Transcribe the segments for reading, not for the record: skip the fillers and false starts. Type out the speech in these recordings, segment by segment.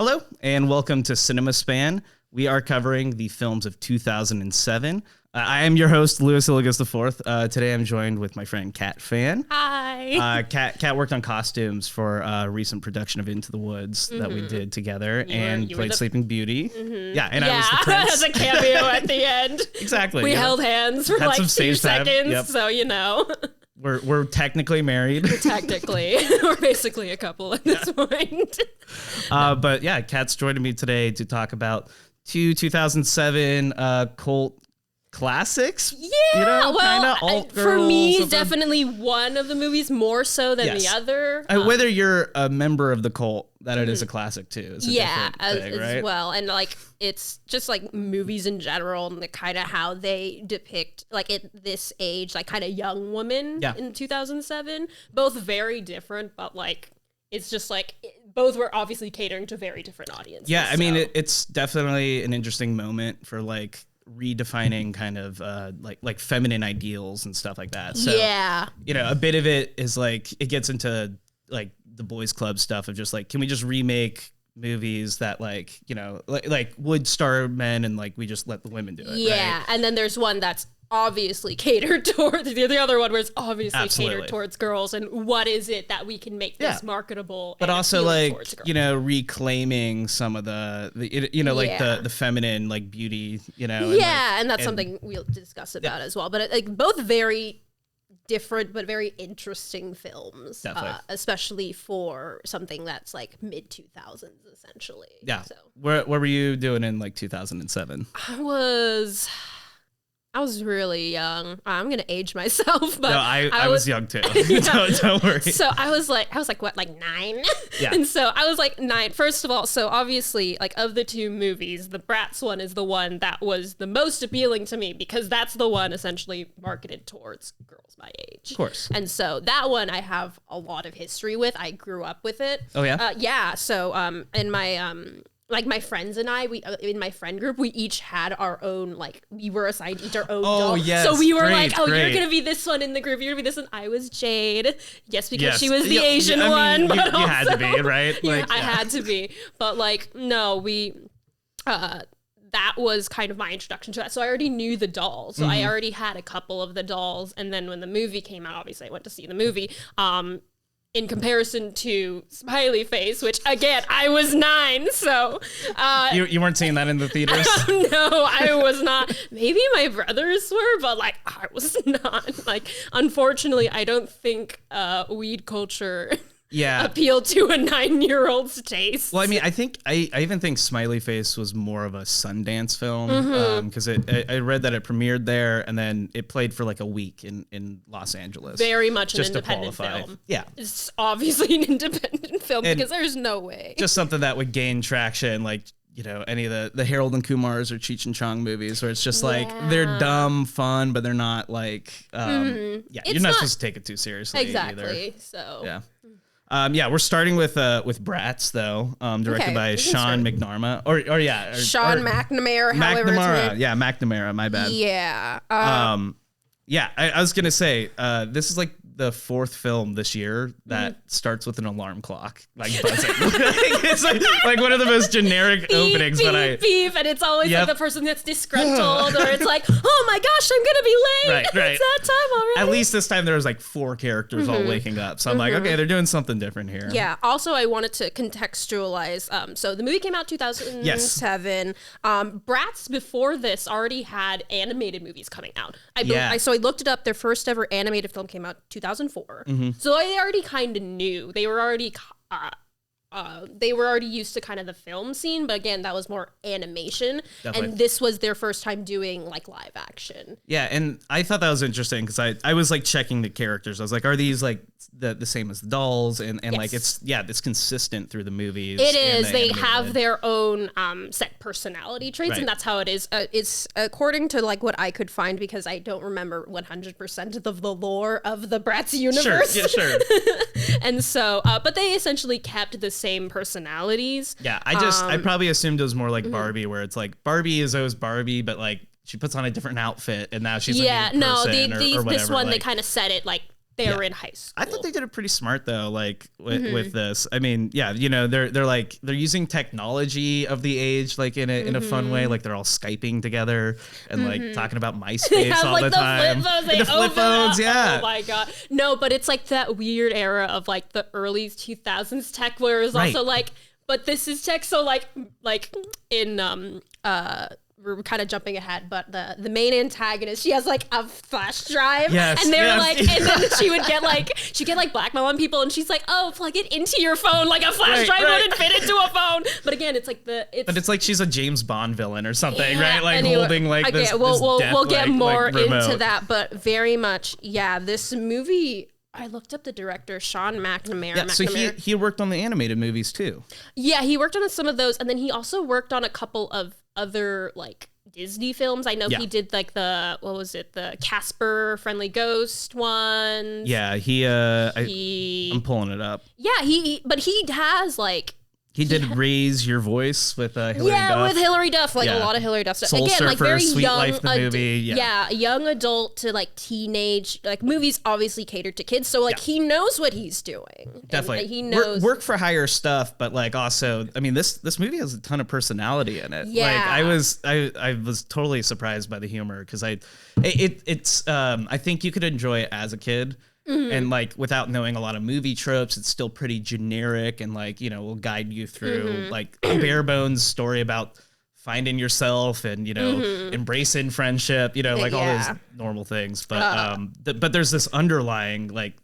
Hello, and welcome to Cinema Span. We are covering the films of 2007. I am your host, Louis Illigus IV. Today I'm joined with my friend Phan. Hi. Kat worked on costumes for a recent production of Into the Woods that we did together and played Sleeping Beauty. Yeah, and I was the prince. As a cameo at the end. Exactly. We held hands for like 2 seconds, so you know. We're technically married. We're basically a couple at this point. But yeah, Kat's joining me today to talk about 2007 cult classics. Yeah, well, for me, something. definitely one of the movies more so than the other. Whether you're a member of the cult, that it is a classic too. Is as well. And like it's just like movies in general and the kind of how they depict like at this age, like kind of young women in 2007. Both very different, but like it's just like both were obviously catering to very different audiences. Yeah, I mean it's definitely an interesting moment for like redefining kind of like feminine ideals and stuff like that. So you know, a bit of it is like it gets into like the boys club stuff of just like, can we just remake movies that like, you know, like would star men and like we just let the women do it. Right? And then there's one that's obviously catered towards the other one where it's obviously catered towards girls, and what is it that we can make this marketable but also like, you know, reclaiming some of the you know, like the feminine like beauty, you know, and that's something we'll discuss about as well, but like both very different but very interesting films, especially for something that's like mid 2000s essentially. So what were you doing in like 2007? I was really young. I'm gonna age myself, but no, I was young too. Don't worry. So I was like what, like 9? Yeah. And so I was like 9. First of all, so obviously, like of the two movies, the Bratz one is the one that was the most appealing to me because that's the one essentially marketed towards girls my age. Of course. And so that one I have a lot of history with. I grew up with it. Oh yeah. Yeah. So in my like my friends and I, we in my friend group, we each had our own, like we were assigned each our own doll. Yes, so we were you're gonna be this one in the group, you're gonna be this one. I was Jade. Yes, because she was the Asian one. But you had to be, right? Like, I had to be. But like, no, we that was kind of my introduction to that. So I already knew the dolls. So I already had a couple of the dolls. And then when the movie came out, obviously I went to see the movie. In comparison to Smiley Face, which again, I was 9, so... You weren't seeing that in the theaters? No, I was not. Maybe my brothers were, but like, I was not. Like, unfortunately, I don't think weed culture... appeal to a 9-year-old's taste. Well, I mean, I even think Smiley Face was more of a Sundance film because I read that it premiered there and then it played for like a week in Los Angeles. Very much an independent film. Yeah. It's obviously an independent film because there's no way. Just something that would gain traction, like, you know, any of the Harold and Kumar's or Cheech and Chong movies where it's just like they're dumb, fun, but they're not like, you're not supposed to take it too seriously either. So. Yeah. We're starting with Bratz though, directed by Sean McNamara, Sean McNamara, however it's made. McNamara, my bad. Yeah. I was gonna say, this is like the 4th film this year that starts with an alarm clock, like buzzing. It's like one of the most generic openings, beep, but beep, and it's always like the person that's disgruntled, or it's like, oh my gosh, I'm gonna be late. Right. It's that time already. At least this time there was like 4 characters all waking up, so I'm like, okay, they're doing something different here. Yeah. Also, I wanted to contextualize. So the movie came out 2007. Bratz before this already had animated movies coming out. So I looked it up. Their first ever animated film came out 2004. So I already kind of knew. They were already used to kind of the film scene, but again, that was more animation. Definitely. And this was their first time doing like live action. Yeah, and I thought that was interesting because I was like checking the characters. I was like, are these like the same as the dolls? And like it's consistent through the movies. It is. They have their own set personality traits, and that's how it is. It's according to like what I could find because I don't remember 100% of the lore of the Bratz universe. Sure. And so, but they essentially kept the same personalities. Yeah, I probably assumed it was more like Barbie, where it's like Barbie is always Barbie, but like she puts on a different outfit and now she's a new person or whatever. This one like, they kind of set it like they're in high school. I thought they did it pretty smart though, like with this. I mean, yeah, you know, they're using technology of the age like in a fun way. Like they're all Skyping together and like talking about MySpace all like the time. The flip phones, yeah. Oh my god. No, but it's like that weird era of like the early 2000s tech where it's also like, but this is tech. So like in we're kind of jumping ahead, but the main antagonist, she has like a flash drive, and they're like, and then she'd get like blackmail on people, and she's like, oh, plug it into your phone, like a flash drive wouldn't fit into a phone. But again, it's like she's a James Bond villain or something, right? Like anyway, holding like this. We'll get more into that, but very much, this movie. I looked up the director, Sean McNamara. Yeah, so he worked on the animated movies too. Yeah, he worked on some of those, and then he also worked on a couple of other like Disney films. I know he did like the Casper Friendly Ghost ones. Yeah, I'm pulling it up. Yeah, but he has like. He did Raise Your Voice with Hilary Duff. Yeah, with Hilary Duff, like a lot of Hilary Duff stuff. Soul Again, Surfer, like very Sweet young, Life, the movie. Young adult to like teenage, like movies obviously catered to kids. So like he knows what he's doing. Definitely, and he knows work for hire stuff, but like also, I mean, this movie has a ton of personality in it. Yeah, like I was totally surprised by the humor because I think you could enjoy it as a kid. Mm-hmm. And like without knowing a lot of movie tropes, it's still pretty generic and like, you know, will guide you through like a bare bones story about finding yourself and, you know, embracing friendship, you know, like all those normal things. But but there's this underlying like,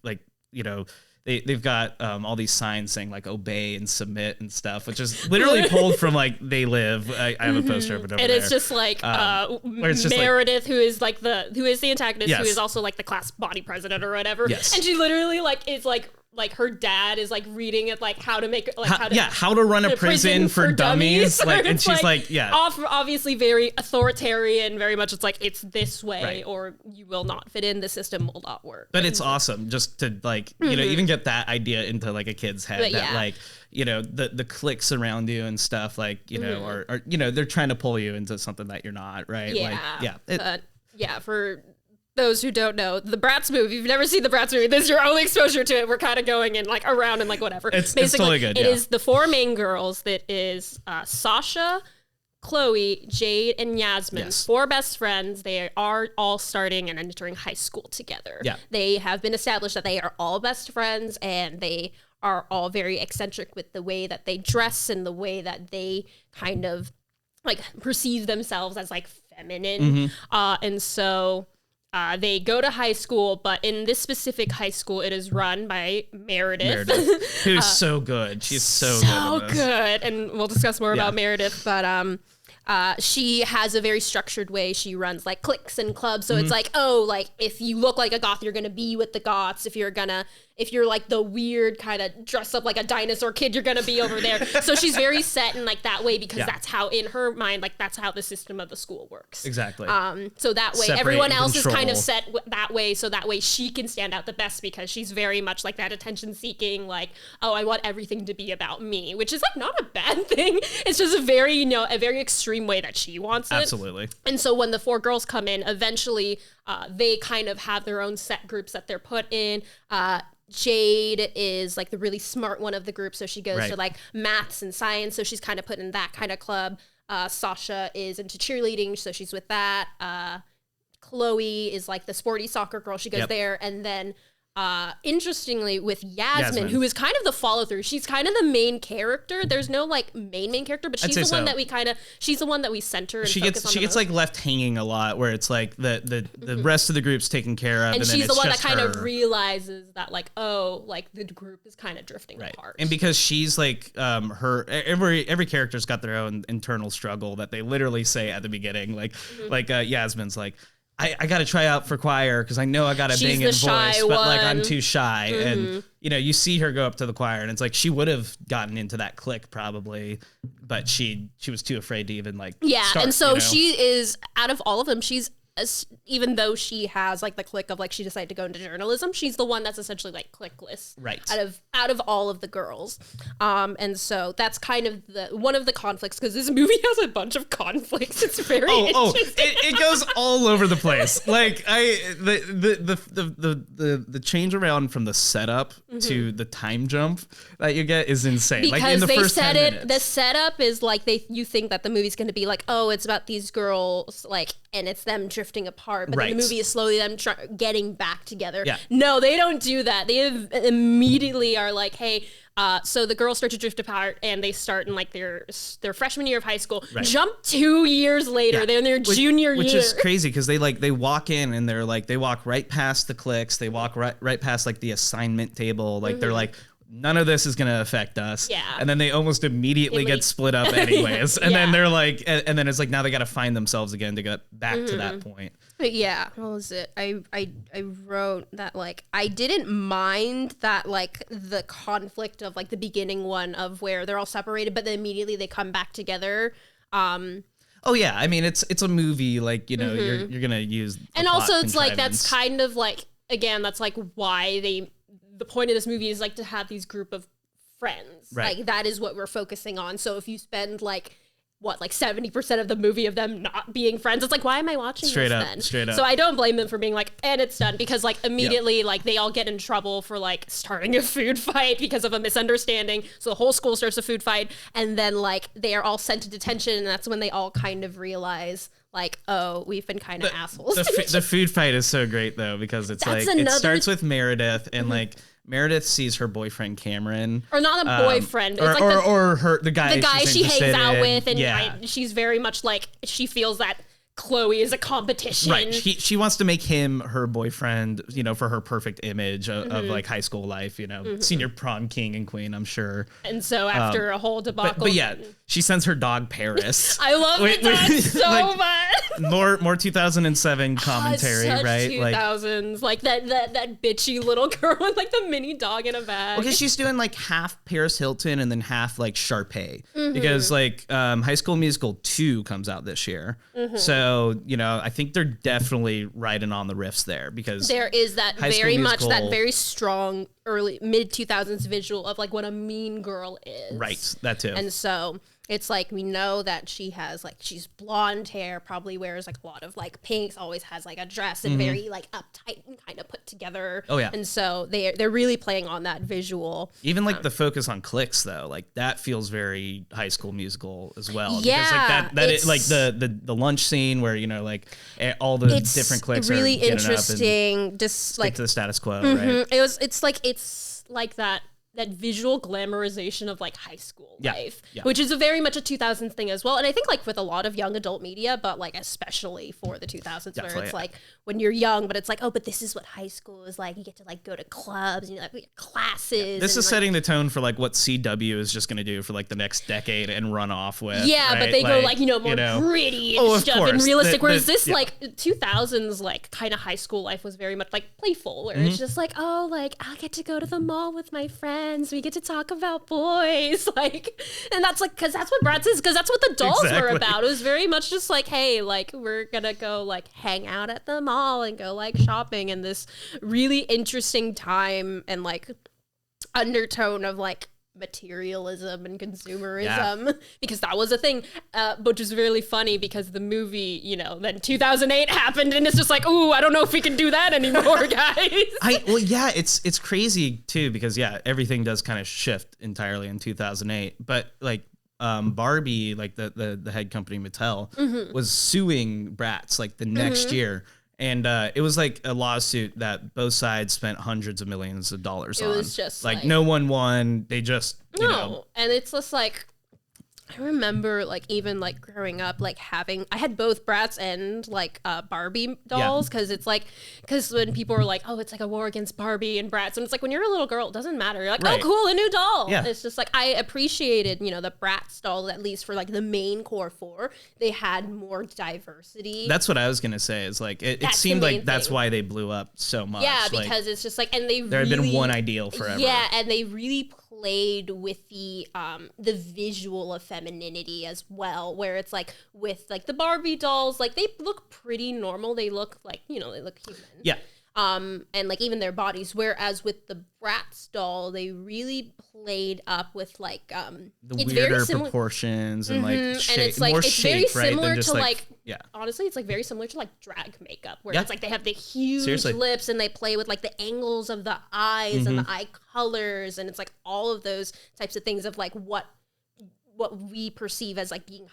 you know, they've got all these signs saying like obey and submit and stuff, which is literally pulled from like They Live. I have a poster of it over there. And it's just like Meredith, who is the antagonist, who is also like the class body president or whatever. Yes. And she literally like is like her dad is like reading it like how to make like how to run a prison for dummies. Like, and she's like obviously very authoritarian, very much it's like it's this way or you will not fit in, the system will not work. But it's awesome just to like you know even get that idea into like a kid's head that like you know the cliques around you and stuff like you know or you know they're trying to pull you into something that you're not, right? For those who don't know, the Bratz movie, if you've never seen the Bratz movie, this is your only exposure to it. We're kind of going in like around and like whatever. It's totally good. It is the four main girls that is Sasha, Chloe, Jade, and Yasmin. Yes. Four best friends. They are all starting and entering high school together. Yeah. They have been established that they are all best friends and they are all very eccentric with the way that they dress and the way that they kind of like perceive themselves as like feminine. And so... they go to high school, but in this specific high school, it is run by Meredith. Who's so good. She's so good. And we'll discuss more about Meredith, but she has a very structured way. She runs like cliques and clubs. So it's like, oh, like if you look like a goth, you're going to be with the goths. If you're like the weird kind of dress up like a dinosaur kid, you're going to be over there. So she's very set in like that way because that's how in her mind, like that's how the system of the school works. Exactly. So that way everyone else is kind of set that way. So that way she can stand out the best because she's very much like that attention seeking, like, oh, I want everything to be about me, which is like not a bad thing. It's just a very extreme way that she wants it. Absolutely. And so when the four girls come in, eventually they kind of have their own set groups that they're put in. Jade is like the really smart one of the group, so she goes to like maths and science, so she's kind of put in that kind of club. Sasha is into cheerleading, so she's with that. Chloe is like the sporty soccer girl, she goes there, and then interestingly with Yasmin, who is kind of the follow through, she's kind of the main character. There's no like main character, but she's the one that she's the one that we center and she gets like left hanging a lot, where it's like the rest of the group's taken care of, and she's the one that kind of realizes that like, oh, like the group is kind of drifting apart. And because she's like every character's got their own internal struggle that they literally say at the beginning, like Yasmin's like, I got to try out for choir because I know I got a banging voice, but like I'm too shy. And, you know, you see her go up to the choir and it's like she would have gotten into that clique probably, but she was too afraid to even like start, and so she is, out of all of them, she's even though she has like the clique of like she decided to go into journalism, she's the one that's essentially like cliqueless, right? Out of all of the girls, and so that's kind of one of the conflicts, because this movie has a bunch of conflicts. It's very it goes all over the place. Like the change around from the setup to the time jump that you get is insane. Because like in the they first said 10 minutes. the setup is like you think that the movie's going to be like, oh, it's about these girls, like, and it's them drifting apart, but then the movie is slowly them getting back together. Yeah. No, they don't do that. They immediately are like, hey, so the girls start to drift apart, and they start in like their freshman year of high school. Right. Jump 2 years later, they're in their junior year, which is crazy because they walk in and they're like, they walk right past the cliques, they walk right past like the assignment table, like they're like, none of this is going to affect us. Yeah. And then they almost immediately get split up anyways. And then they're like, and then it's like, now they got to find themselves again to get back to that point. But yeah, what was it? I wrote that, like, I didn't mind that, like, the conflict of, like, the beginning one of where they're all separated, but then immediately they come back together. Oh yeah, I mean, it's a movie, like, you know, you're going to use and also it's like, that's kind of like, again, that's like why the point of this movie is like to have these group of friends. Right. Like that is what we're focusing on. So if you spend like 70% of the movie of them not being friends, it's like, why am I watching this then? Straight up. So I don't blame them for being like, and it's done, because like immediately like they all get in trouble for like starting a food fight because of a misunderstanding. So the whole school starts a food fight, and then like they are all sent to detention, and that's when they all kind of realize like, oh, we've been kind of assholes. The food fight is so great though, because it's like, it starts with Meredith, and like Meredith sees her boyfriend Cameron, or not a boyfriend, or, it's like the guy she hangs out with, and yeah. She's very much like, she feels that Chloe is a competition. Right. She wants to make him her boyfriend, you know, for her perfect image of like high school life, you know, senior prom king and queen, I'm sure. And so after a whole debacle. But yeah, she sends her dog Paris. I love the dog so like, much. More 2007 commentary, such right? 2000s, like that bitchy little girl with like the mini dog in a bag. Because she's doing like half Paris Hilton and then half like Sharpay, because like High School Musical 2 comes out this year. So, you know, I think they're definitely riding on the riffs there, because there is that very strong early mid 2000s visual of like what a mean girl is. Right, that too. And so it's like, we know that she has like, she's blonde hair, probably wears like a lot of like pinks, always has like a dress, and very like uptight and kind of put together. Oh yeah. And so they're really playing on that visual. Even like the focus on clicks though, like that feels very High School Musical as well. Yeah. Because like that is like the lunch scene where, you know, like all the different cliques really are interesting. Just like to the status quo, right? It's like that visual glamorization of like high school life, which is very much a 2000s thing as well. And I think like with a lot of young adult media, but like especially for the 2000s, where it's like when you're young, but it's like, oh, but this is what high school is like. You get to like go to clubs, and you like classes. This is like setting the tone for like what CW is just going to do for like the next decade and run off with. Yeah, right? But they go like, you know, more gritty and stuff and realistic. Whereas this like 2000s like kind of high school life was very much like playful, where it's just like, oh, like I'll get to go to the mall with my friends. We get to talk about boys, like, and that's like, because that's what Bratz is, because that's what the dolls were about. It was very much just like, hey, like we're gonna go like hang out at the mall and go like shopping, in this really interesting time and like undertone of like materialism and consumerism, because that was a thing, which is really funny, because the movie, you know, then 2008 happened, and it's just like, ooh, I don't know if we can do that anymore, guys. It's crazy too, because everything does kind of shift entirely in 2008, but like Barbie, like the head company Mattel was suing Bratz like the next year. And it was like a lawsuit that both sides spent hundreds of millions of dollars on. It was just like no one won. They just, you know. And it's just like, I remember like even like growing up, like I had both Bratz and like Barbie dolls, because it's like, because when people were like, oh, it's like a war against Barbie and Bratz, and it's like, when you're a little girl, it doesn't matter. You're like, oh, cool, a new doll. Yeah. It's just like, I appreciated, you know, the Bratz dolls, at least for like the main core 4, they had more diversity. That's what I was gonna say. Is like it seemed like that's why they blew up so much. Yeah, because it's just like, and there had been one ideal forever. Yeah, and they really played with the visual of femininity as well, where it's like with like the Barbie dolls, like they look pretty normal. They look like, they look human. Yeah. And like even their bodies, whereas with the Bratz doll, they really played up with like the weirder proportions and like shape, and it's like more it's shape, very similar right, to like yeah. Honestly, it's like very similar to like drag makeup, where Yeah. it's like they have the huge Seriously. lips and they play with like the angles of the eyes and the eye colors, and it's like all of those types of things of like what we perceive as like being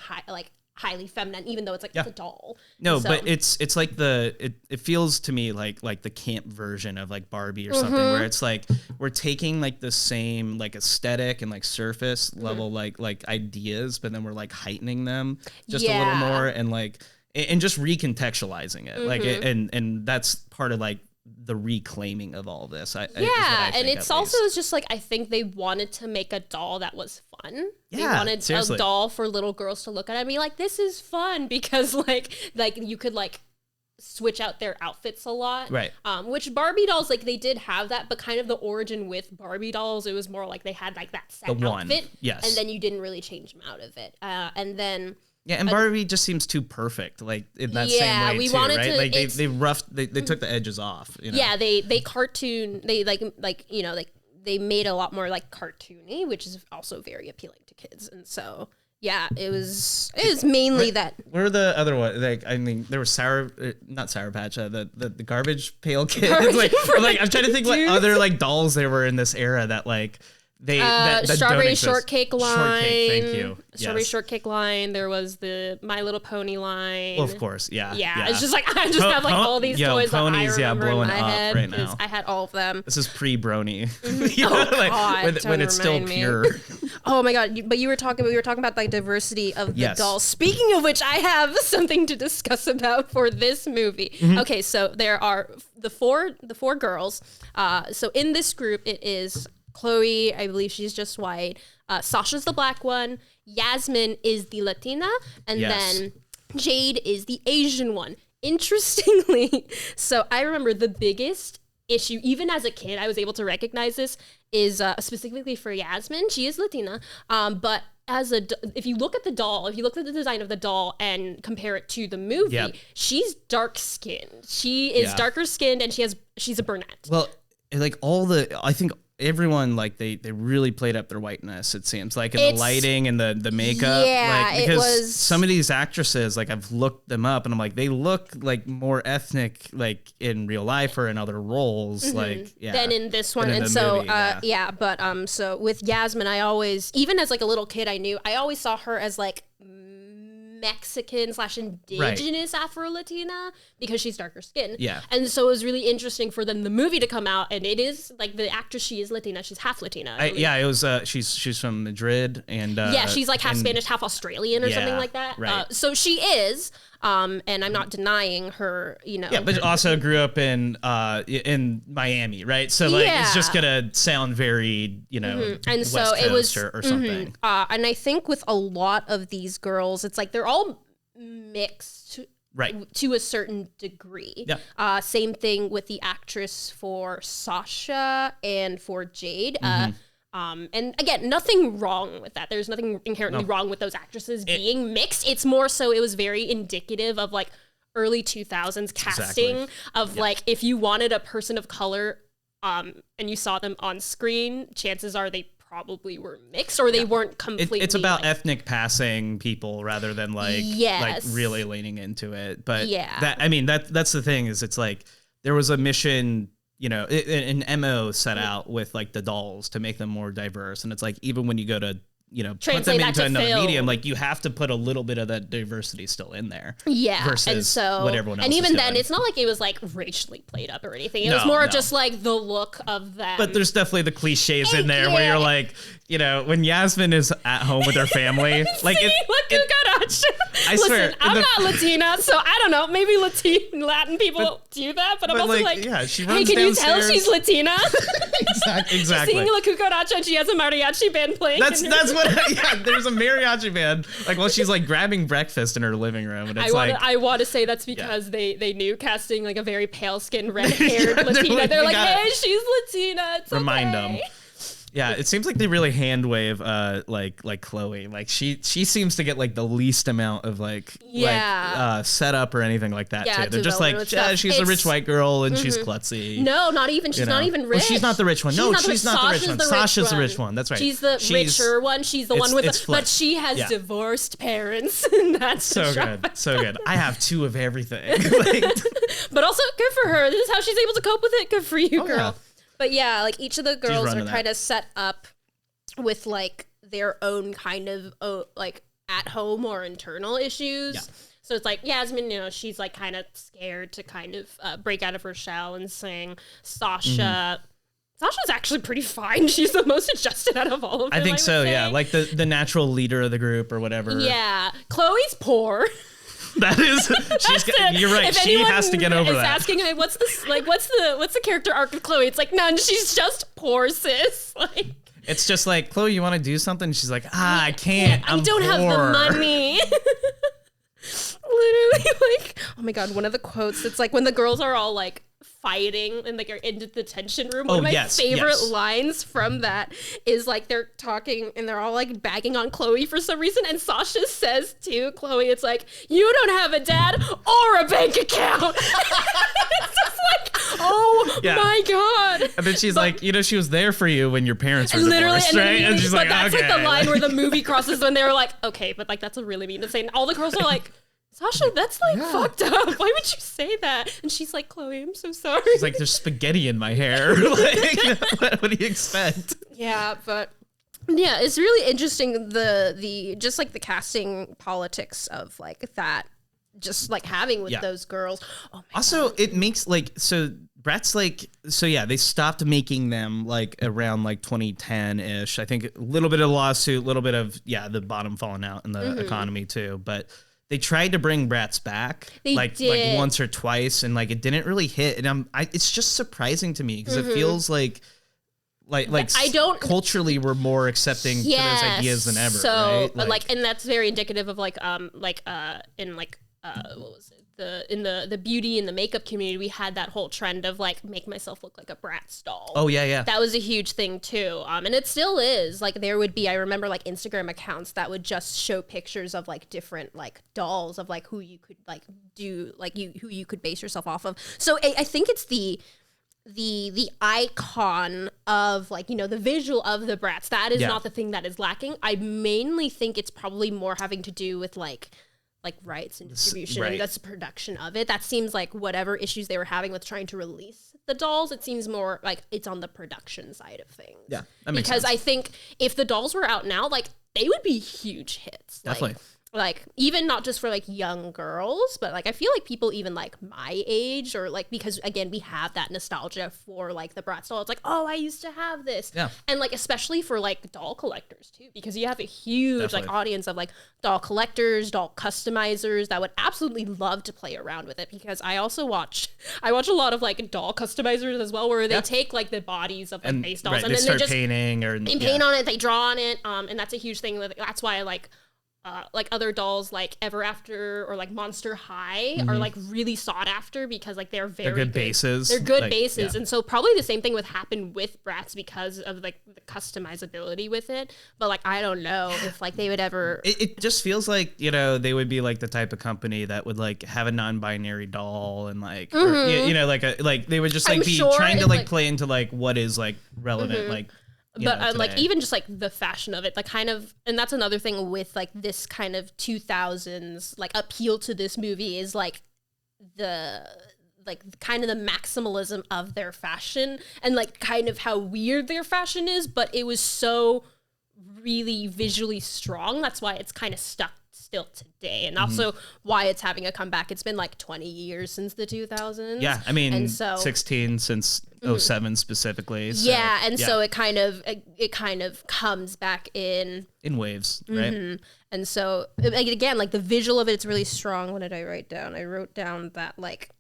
highly feminine, even though it's like it's a doll. No, so, but it's like it feels to me like the camp version of like Barbie or something, where it's like we're taking like the same like aesthetic and like surface level like ideas, but then we're like heightening them just a little more and like and just recontextualizing it, like and that's part of like the reclaiming of all this. I and it's also just like I think they wanted to make a doll that was fun. Yeah, they wanted seriously. a doll for little girls to look at and be like, this is fun, because like you could like switch out their outfits a lot, right? Which Barbie dolls, like they did have that, but kind of the origin with Barbie dolls, it was more like they had like that set outfit, yes, and then you didn't really change them out of it, and then. Yeah, and Barbie just seems too perfect, like in that same way we too, wanted right? to, Like they took the edges off. Yeah, they cartoon, they they made a lot more like cartoony, which is also very appealing to kids, and so yeah, it was mainly that. Where are the other one? Like I mean, there was not Sour Patch, the Garbage Pail Kids. like I'm trying to think what other like dolls there were in this era that like. That Strawberry Shortcake line. Thank you. Strawberry Shortcake line. There was the My Little Pony line. Well, of course, yeah. It's just like I just have like all these toys ponies, that I remember blowing in my up head. right now. I had all of them. This is pre-Brony. God, when it's still pure. Oh my God! But we were talking about the diversity of the dolls. Speaking of which, I have something to discuss about for this movie. Okay, so there are the four girls. So in this group, it is Chloe, I believe she's just white. Sasha's the black one. Yasmin is the Latina. And then Jade is the Asian one. Interestingly, so I remember the biggest issue, even as a kid, I was able to recognize this, is specifically for Yasmin. She is Latina. But if you look at the doll, if you look at the design of the doll and compare it to the movie, she's dark skinned. She is darker skinned, and she's a brunette. Well, like I think everyone like they really played up their whiteness, it seems like, in the lighting and the makeup. Yeah, like, because some of these actresses, like I've looked them up and I'm like, they look like more ethnic like in real life or in other roles, than in this one. And so movie, but so with Yasmin, I always, even as like a little kid, I always saw her as like Mexican/indigenous Afro-Latina, because she's darker skinned. Yeah. And so it was really interesting for them, the movie to come out, and it is like the actress, she is Latina, she's half Latina. It was she's from Madrid, and she's like half Spanish, half Australian or something like that. Right. So she is, and I'm not denying her, Yeah, but also grew up in Miami, right? So like it's just gonna sound very, and West so Coast it was or something. And I think with a lot of these girls, it's like they're all mixed, right, to a certain degree. Yeah. Same thing with the actress for Sasha and for Jade. And again, nothing wrong with that. There's nothing inherently wrong with those actresses being mixed. It's more so it was very indicative of like early 2000s casting of like, if you wanted a person of color and you saw them on screen, chances are they probably were mixed, or they weren't completely. It's about ethnic passing people rather than like really leaning into it. But that's the thing, is it's like there was a mission, an MO set out with like the dolls to make them more diverse, and it's like even when you go to put them into another medium, like you have to put a little bit of that diversity still in there. Yeah. Versus and so, what everyone else and even is then, doing. it's not like it was like racially played up or anything. It was more just like the look of them. But there's definitely the cliches in there where you're like, when Yasmin is at home with her family, like I swear, listen, I'm not Latina, so I don't know. Maybe Latin people do that, but I'm also like, she hey, runs can downstairs. you tell she's Latina? Exactly. She's singing La Cucaracha, and she has a mariachi band playing. That's what. Yeah, there's a mariachi band. Like, while she's like grabbing breakfast in her living room, and it's I want to say that's because they knew casting like a very pale skinned, red haired Latina. They're like, hey, she's Latina. It's remind them. Yeah, it seems like they really hand wave like Chloe. Like she seems to get like the least amount of like setup or anything like that too. They're just like she's a rich white girl and she's klutzy. No, not even. She's not even rich. Well, she's not the rich one. She's not the rich one. Sasha's the rich one. That's right. She's the richer one. She's the one with the but she has divorced parents. And that's so good. So good. I have 2 of everything. But also good for her. This is how she's able to cope with it. Good for you, girl. Yeah. But yeah, like each of the girls are kind of set up with like their own kind of like at home or internal issues. Yeah. So it's like Yasmin, she's like kind of scared to kind of break out of her shell and sing. Sasha's actually pretty fine. She's the most adjusted out of all of them. I think so, yeah. Like the natural leader of the group or whatever. Yeah. Chloe's poor. That is, you're right. If she has to get over that. Asking, like, what's the character arc of Chloe? It's like none. She's just poor, sis. Like, it's just like, Chloe, you want to do something? She's like, I can't. I don't have the money. Literally, like, oh my god, one of the quotes. It's like when the girls are all like fighting and like are in the detention room. One of my favorite lines from that is like they're talking and they're all like bagging on Chloe for some reason, and Sasha says to Chloe, it's like, you don't have a dad or a bank account. It's just like, oh my god. And then she's like, she was there for you when your parents were divorced, right? And she's like, that's like the line where the movie crosses when they were like, okay, but like that's a really mean to say. And all the girls are like, Sasha, that's like fucked up. Why would you say that? And she's like, Chloe, I'm so sorry. She's like, there's spaghetti in my hair. Like, what do you expect? Yeah, but yeah, it's really interesting the just like the casting politics of like that, just like having with those girls. Oh my also, God. it makes like Bratz they stopped making them like around like 2010-ish. I think a little bit of lawsuit, a little bit of the bottom falling out in the economy too, but. They tried to bring Bratz back like once or twice, and like it didn't really hit. And it's just surprising to me because it feels like I don't culturally we're more accepting to those ideas than ever. So right? And that's very indicative of what was it? In the beauty and the makeup community, we had that whole trend of like make myself look like a Bratz doll. Oh yeah. That was a huge thing too. And it still is. Like there would be, I remember like Instagram accounts that would just show pictures of like different like dolls of like who you could like do like who you could base yourself off of. So I think it's the icon of like, the visual of the Bratz. That is not the thing that is lacking. I mainly think it's probably more having to do with like rights and distribution and that's the production of it. That seems like whatever issues they were having with trying to release the dolls, it seems more like it's on the production side of things. Yeah, that makes sense. Because I think if the dolls were out now, like they would be huge hits. Definitely. Like even not just for like young girls, but like I feel like people even like my age or like, because again, we have that nostalgia for like the Bratz doll. It's like, oh, I used to have this. Yeah. And like, especially for like doll collectors too, because you have a huge like audience of like doll collectors, doll customizers that would absolutely love to play around with it. Because I watch a lot of like doll customizers as well, where they take like the bodies of like base dolls and then they just painting paint on it, they draw on it. And that's a huge thing. That's why I like other dolls like Ever After or like Monster High are like really sought after because like they're good bases. They're good bases. And so probably the same thing would happen with Bratz because of like the customizability with it. But like, I don't know if like they would ever. It just feels like, they would be like the type of company that would like have a non-binary doll and like, or, like they would just like be trying to like play into like what is like relevant, like. But like even just like the fashion of it, like kind of, and that's another thing with like this kind of 2000s like appeal to this movie is like the like kind of the maximalism of their fashion and like kind of how weird their fashion is, but it was so really visually strong. That's why it's kind of stuck still today, and also why it's having a comeback. It's been like 20 years since the 2000s. Yeah, I mean, and so, 16 since 07 specifically. So, so it kind of comes back in waves, right? And so again, like the visual of it's really strong. What did I write down? I wrote down that like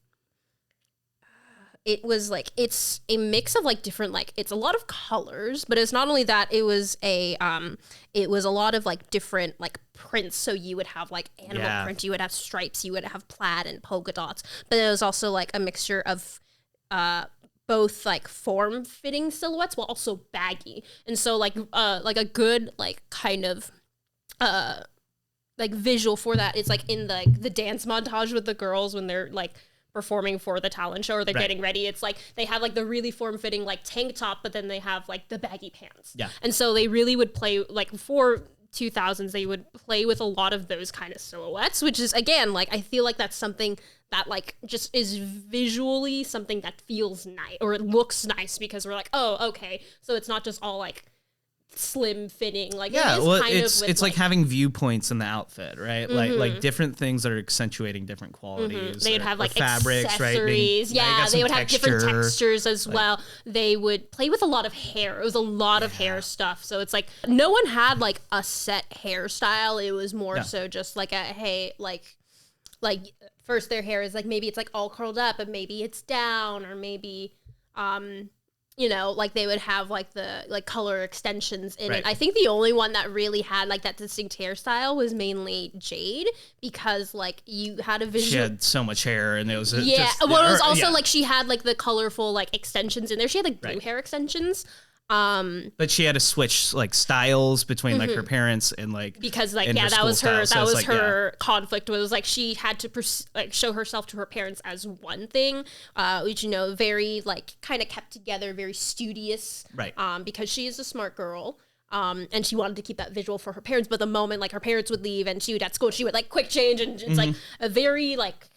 it was like it's a mix of like different like it's a lot of colors, but it's not only that, it was a lot of like different like prints. So you would have like animal print, you would have stripes, you would have plaid and polka dots, but it was also like a mixture of both like form-fitting silhouettes while also baggy. And so like a good like kind of like visual for that is like in the dance montage with the girls when they're like performing for the talent show or they're getting ready. It's like they have like the really form-fitting like tank top, but then they have like the baggy pants. Yeah. And so they really would play like for 2000s, they would play with a lot of those kind of silhouettes, which is again, like I feel like that's something that like just is visually something that feels nice or it looks nice because we're like, oh, okay. So it's not just all like slim fitting, like it's like having viewpoints in the outfit, right? Like different things that are accentuating different qualities. They would have like fabrics, accessories, right? They would have different textures as well. They would play with a lot of hair. It was a lot of hair stuff. So it's like no one had like a set hairstyle. It was more so just like like first their hair is like maybe it's like all curled up, but maybe it's down, or maybe you know, like they would have like the like color extensions in it. I think the only one that really had like that distinct hairstyle was mainly Jade, because like you had a visual. She had so much hair, and it was it was also like she had like the colorful like extensions in there. She had like blue hair extensions. But she had to switch like styles between like her parents and like, because like that was her conflict was like she had to like show herself to her parents as one thing, which, you know, very like kind of kept together, very studious, because she is a smart girl. And she wanted to keep that visual for her parents, but the moment like her parents would leave and she would at school, she would like quick change, and it's like a very like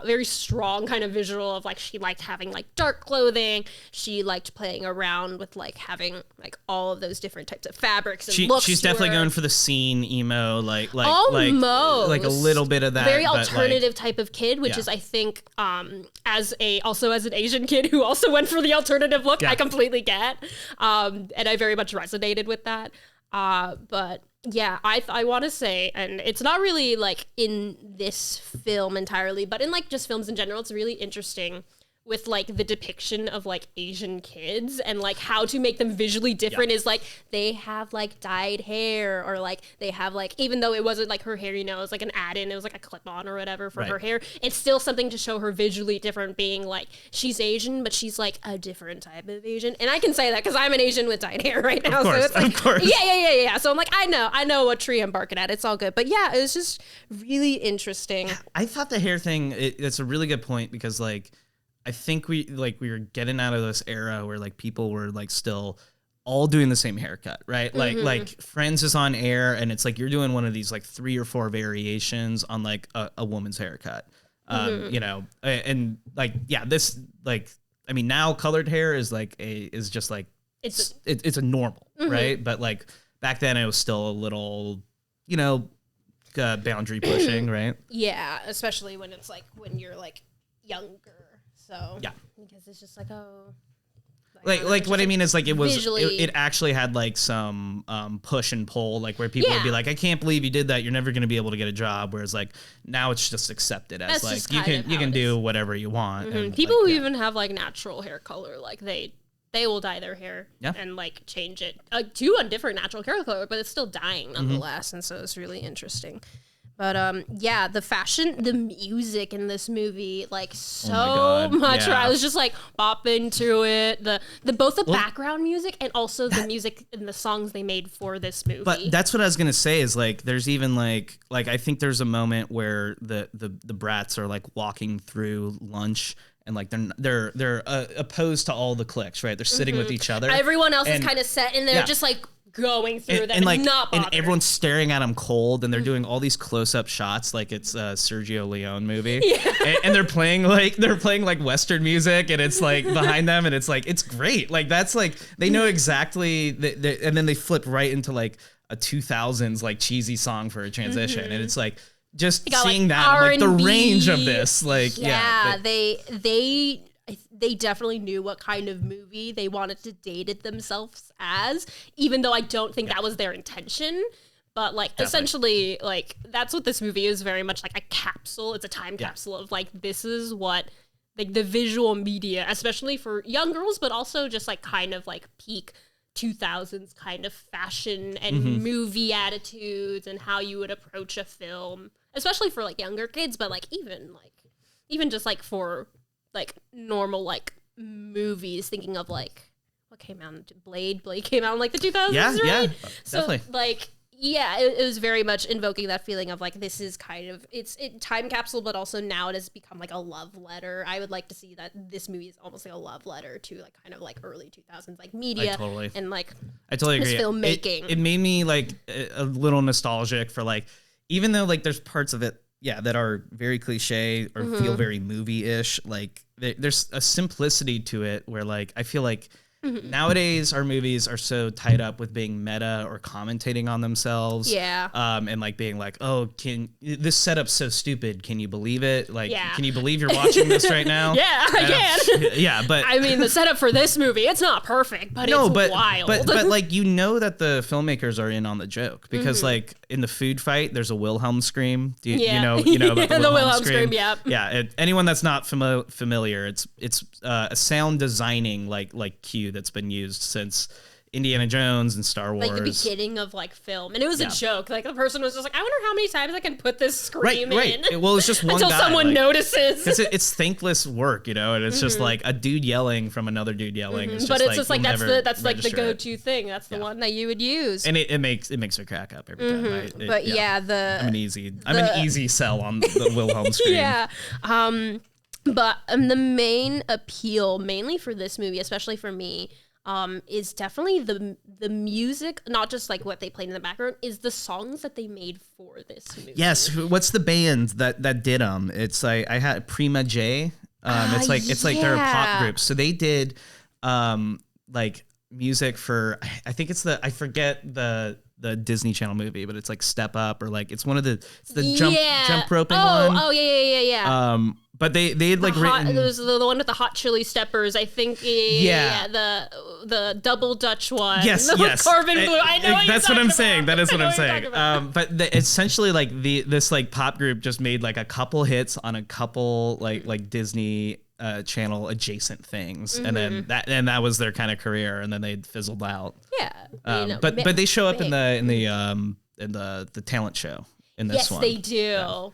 very strong kind of visual of like she liked having like dark clothing. She liked playing around with like having like all of those different types of fabrics and looks. She's definitely going for the scene emo, like almost like a little bit of that very alternative type of kid, which is I think as an Asian kid who also went for the alternative look, I completely get, and I very much resonated with that. But yeah, I want to say, and it's not really like in this film entirely, but in like just films in general, it's really interesting with like the depiction of like Asian kids and like how to make them visually different is like they have like dyed hair, or like they have like, even though it wasn't like her hair, you know, it was like an add-in, it was like a clip-on or whatever for her hair, it's still something to show her visually different, being like she's Asian, but she's like a different type of Asian. And I can say that because I'm an Asian with dyed hair right now. Of course, so it's like, of course. Yeah. So I'm like, I know what tree I'm barking at. It's all good. But yeah, it was just really interesting. I thought the hair thing, it's a really good point, because like I think we were getting out of this era where like people were like still all doing the same haircut, right? Like Friends is on air, and it's like you're doing one of these like 3 or 4 variations on like a woman's haircut, you know, and like this like, I mean, now colored hair is like is just like it's a normal, right? But like back then it was still a little, you know, boundary pushing, right? Yeah, especially when it's like when you're like younger. So because it's just like, oh, like what I mean is like it was visually, it actually had like some push and pull, like where people would be like, I can't believe you did that, you're never going to be able to get a job, whereas like now it's just accepted as like you can do whatever you want. And people who even have like natural hair color, like they will dye their hair and like change it to a different natural hair color, but it's still dyeing nonetheless. And so it's really interesting. But the fashion, the music in this movie, like so much. I was just like bopping to it. The both the background music and also the music and the songs they made for this movie. But that's what I was gonna say is like there's even like I think there's a moment where the Bratz are like walking through lunch. And like they're opposed to all the cliques, right? They're sitting with each other. Everyone else is kind of set, and they're just like going through them and like not bothered. And everyone's staring at them cold, and they're doing all these close-up shots like it's a Sergio Leone movie. And they're playing like Western music, and it's like behind them, and it's like it's great. Like that's like they know exactly and then they flip right into like a 2000s like cheesy song for a transition, and it's like just seeing like that like the range of this, like they definitely knew what kind of movie they wanted to date it themselves as, even though I don't think that was their intention. But like essentially, like that's what this movie is, very much like a capsule. It's a time capsule of like this is what like the visual media, especially for young girls, but also just like kind of like peak 2000s kind of fashion and movie attitudes and how you would approach a film, especially for like younger kids, but like even just like for like normal like movies, thinking of like what came out. Blade came out in like the 2000s, yeah, right? Yeah, so definitely. like. Yeah, it was very much invoking that feeling of like this is kind of it's time capsule, but also now it has become like a love letter. I would like to see that this movie is almost like a love letter to like kind of like early 2000s like media and like I totally agree. Filmmaking. It made me like a little nostalgic for like, even though like there's parts of it that are very cliche or feel very movie-ish, like there's a simplicity to it where like I feel like nowadays our movies are so tied up with being meta or commentating on themselves. Yeah. And like being like, oh, this setup's so stupid. Can you believe it? Like, can you believe you're watching this right now? Yeah, I can. Yeah, but I mean, the setup for this movie, it's not perfect, but it's wild. But like, you know that the filmmakers are in on the joke because like in the food fight, there's a Wilhelm scream. You know about the Wilhelm scream? Yep. Yeah. Anyone that's not familiar, it's a sound designing like cue that's been used since Indiana Jones and Star Wars. Like the beginning of like film. And it was a joke. Like the person was just like, I wonder how many times I can put this scream in. Well, it's just one until guy, someone notices. Because it's thankless work, and it's just like a dude yelling from another dude yelling. It's but just it's just like that's like the go-to thing. That's the one that you would use. And it makes me crack up every time. I'm an easy sell on the Wilhelm scream. Yeah. But the main appeal, mainly for this movie, especially for me, is definitely the music, not just like what they played in the background, is the songs that they made for this movie. Yes, what's the band that did them? It's like I had Prima J. It's like they're a pop group, so they did like music for I think I forget the Disney Channel movie, but it's like Step Up or like it's the jump roping one. Oh yeah. But they had like written. It was the one with the Hot Chili Steppers, I think. Yeah. The Double Dutch one. Yes. Carbon Blue. I know. That's what I'm saying. That is what I'm saying. But essentially, like this like pop group just made like a couple hits on a couple like Disney Channel adjacent things, and then that was their kind of career, and then they fizzled out. Yeah. But they show up in the talent show in this one. Yes, they do. Yeah.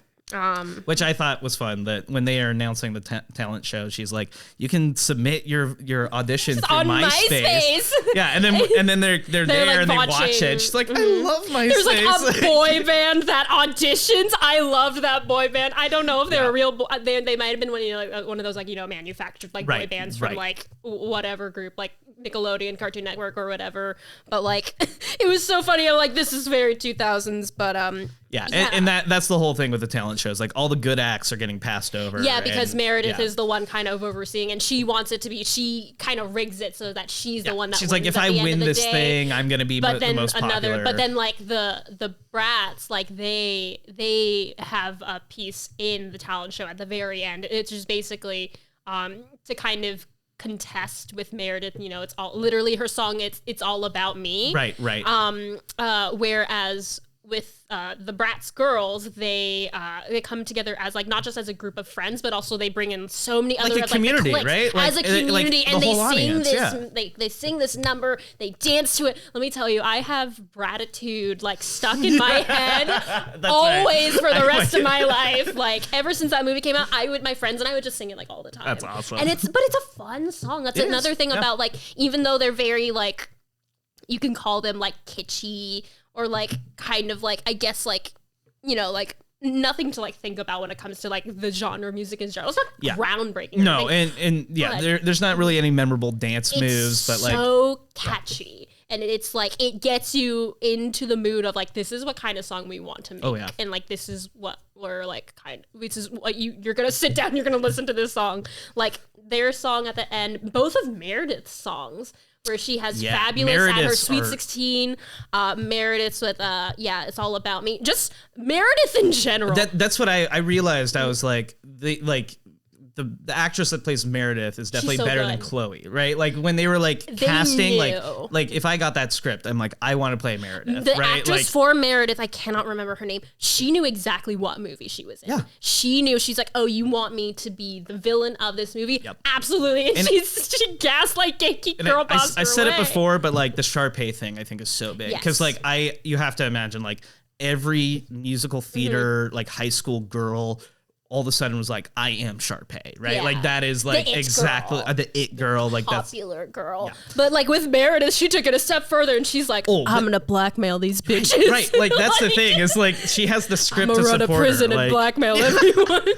Which I thought was fun, that when they are announcing the talent show, she's like, you can submit your audition through MySpace. Yeah, and then they're there like and they watch it. She's like, I love MySpace. There's like a boy band that auditions. I loved that boy band. I don't know if they're a real they might have been one of those like manufactured like boy bands from like whatever group, like Nickelodeon, Cartoon Network, or whatever. But like it was so funny. I'm like, this is very 2000s, but and that's the whole thing with the talent shows. Like all the good acts are getting passed over. Yeah, because Meredith is the one kind of overseeing, and she wants it to be. She kind of rigs it so that she's the one that. She's like, if I win this thing, I'm gonna be the most popular. But then like the Bratz, like they have a piece in the talent show at the very end. It's just basically to kind of contest with Meredith. It's all literally her song. It's all about me. Right. Whereas with the Bratz girls, they come together as like not just as a group of friends, but also they bring in so many other like a community, right? As a community, and they sing this. They sing this number. They dance to it. Let me tell you, I have Bratitude like stuck in my head always for the rest of my life. Like ever since that movie came out, my friends and I would just sing it like all the time. That's awesome. And it's a fun song. That's another thing about like, even though they're very like, you can call them like kitschy. Or like kind of like, I guess like, like nothing to like think about when it comes to like the genre of music in general. It's not groundbreaking. No, and there's not really any memorable dance moves, but like so catchy. And it's like it gets you into the mood of like, this is what kind of song we want to make. Oh yeah. And like this is what we're like this is what you're gonna sit down, you're gonna listen to this song. Like their song at the end, both of Meredith's songs, where she has Fabulous at her Sweet 16, Meredith's with, It's All About Me. Just Meredith in general. That's what I realized. I was like, the actress that plays Meredith is definitely better than Chloe, right? Like when they were like casting, like if I got that script, I'm like, I want to play Meredith. The actress for Meredith, I cannot remember her name. She knew exactly what movie she was in. Yeah. She knew. She's like, oh, you want me to be the villain of this movie? Yep. Absolutely. And she gaslight gatekeep girl boss. I said it before, but like the Sharpay thing, I think is so big because like you have to imagine like every musical theater like high school girl all of a sudden was like, I am Sharpay, right? Like that is like exactly the it girl, like popular girl. Yeah. But like with Meredith, she took it a step further and she's like, I'm gonna blackmail these bitches. Right, like that's the thing. Is like she has the script to support her. I'm gonna run a prison and blackmail everyone.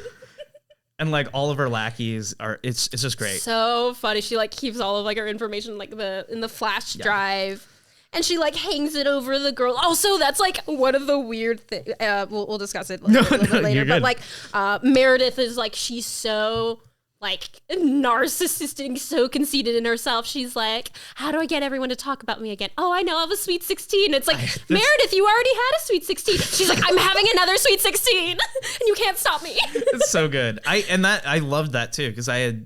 And like all of her lackeys are, it's just great. So funny. She like keeps all of like her information like in the flash drive. And she like hangs it over the girl. Also, that's like one of the weird things. We'll discuss it a little bit later. But like Meredith is like, she's so like narcissistic, so conceited in herself. She's like, how do I get everyone to talk about me again? Oh, I know, I have a sweet 16. It's like, Meredith, you already had a sweet 16. She's like, I'm having another sweet 16 and you can't stop me. It's so good. I loved that too, because I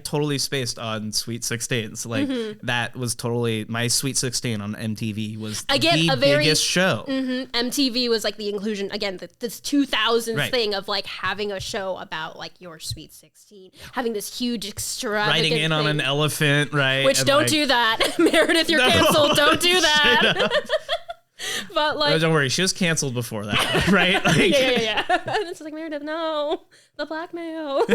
totally spaced on Sweet 16. So like that was totally my Sweet 16 on MTV was the biggest show. MTV was like the inclusion, again, this 2000s thing of like having a show about like your Sweet 16. Having this huge extravagant riding in on an elephant, right? Which, don't do that. Meredith, you're canceled. Don't do that. But like, no, don't worry, she was canceled before that, right? Like, yeah. And it's like, Meredith, no, the blackmail.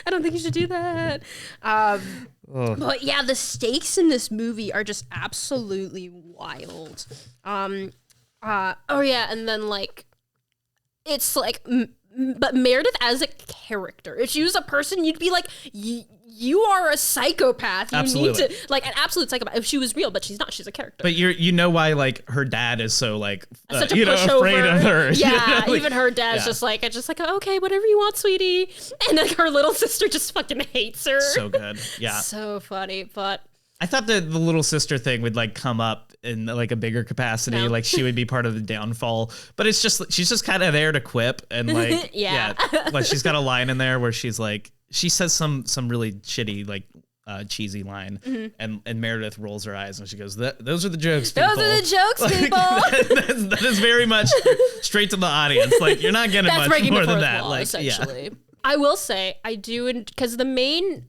I don't think you should do that. But yeah, the stakes in this movie are just absolutely wild. And then like, it's like. But Meredith as a character, if she was a person, you'd be like, you are a psychopath. You Absolutely. need to, like, an absolute psychopath. If she was real, but she's not. She's a character. But you know why, like, her dad is so, like, such a pushover. Afraid of her. Yeah, like, even her dad's just like, okay, whatever you want, sweetie. And like her little sister just fucking hates her. So good. Yeah. So funny, but. I thought that the little sister thing would like come up in like a bigger capacity, like she would be part of the downfall. But it's just she's just kind of there to quip and like like she's got a line in there where she's like she says some really shitty like cheesy line, and Meredith rolls her eyes and she goes, "Those are the jokes, people. Those are the jokes, people." That is very much straight to the audience. Like you're not getting much more than that. Law, like essentially. Yeah. I will say I do, because the main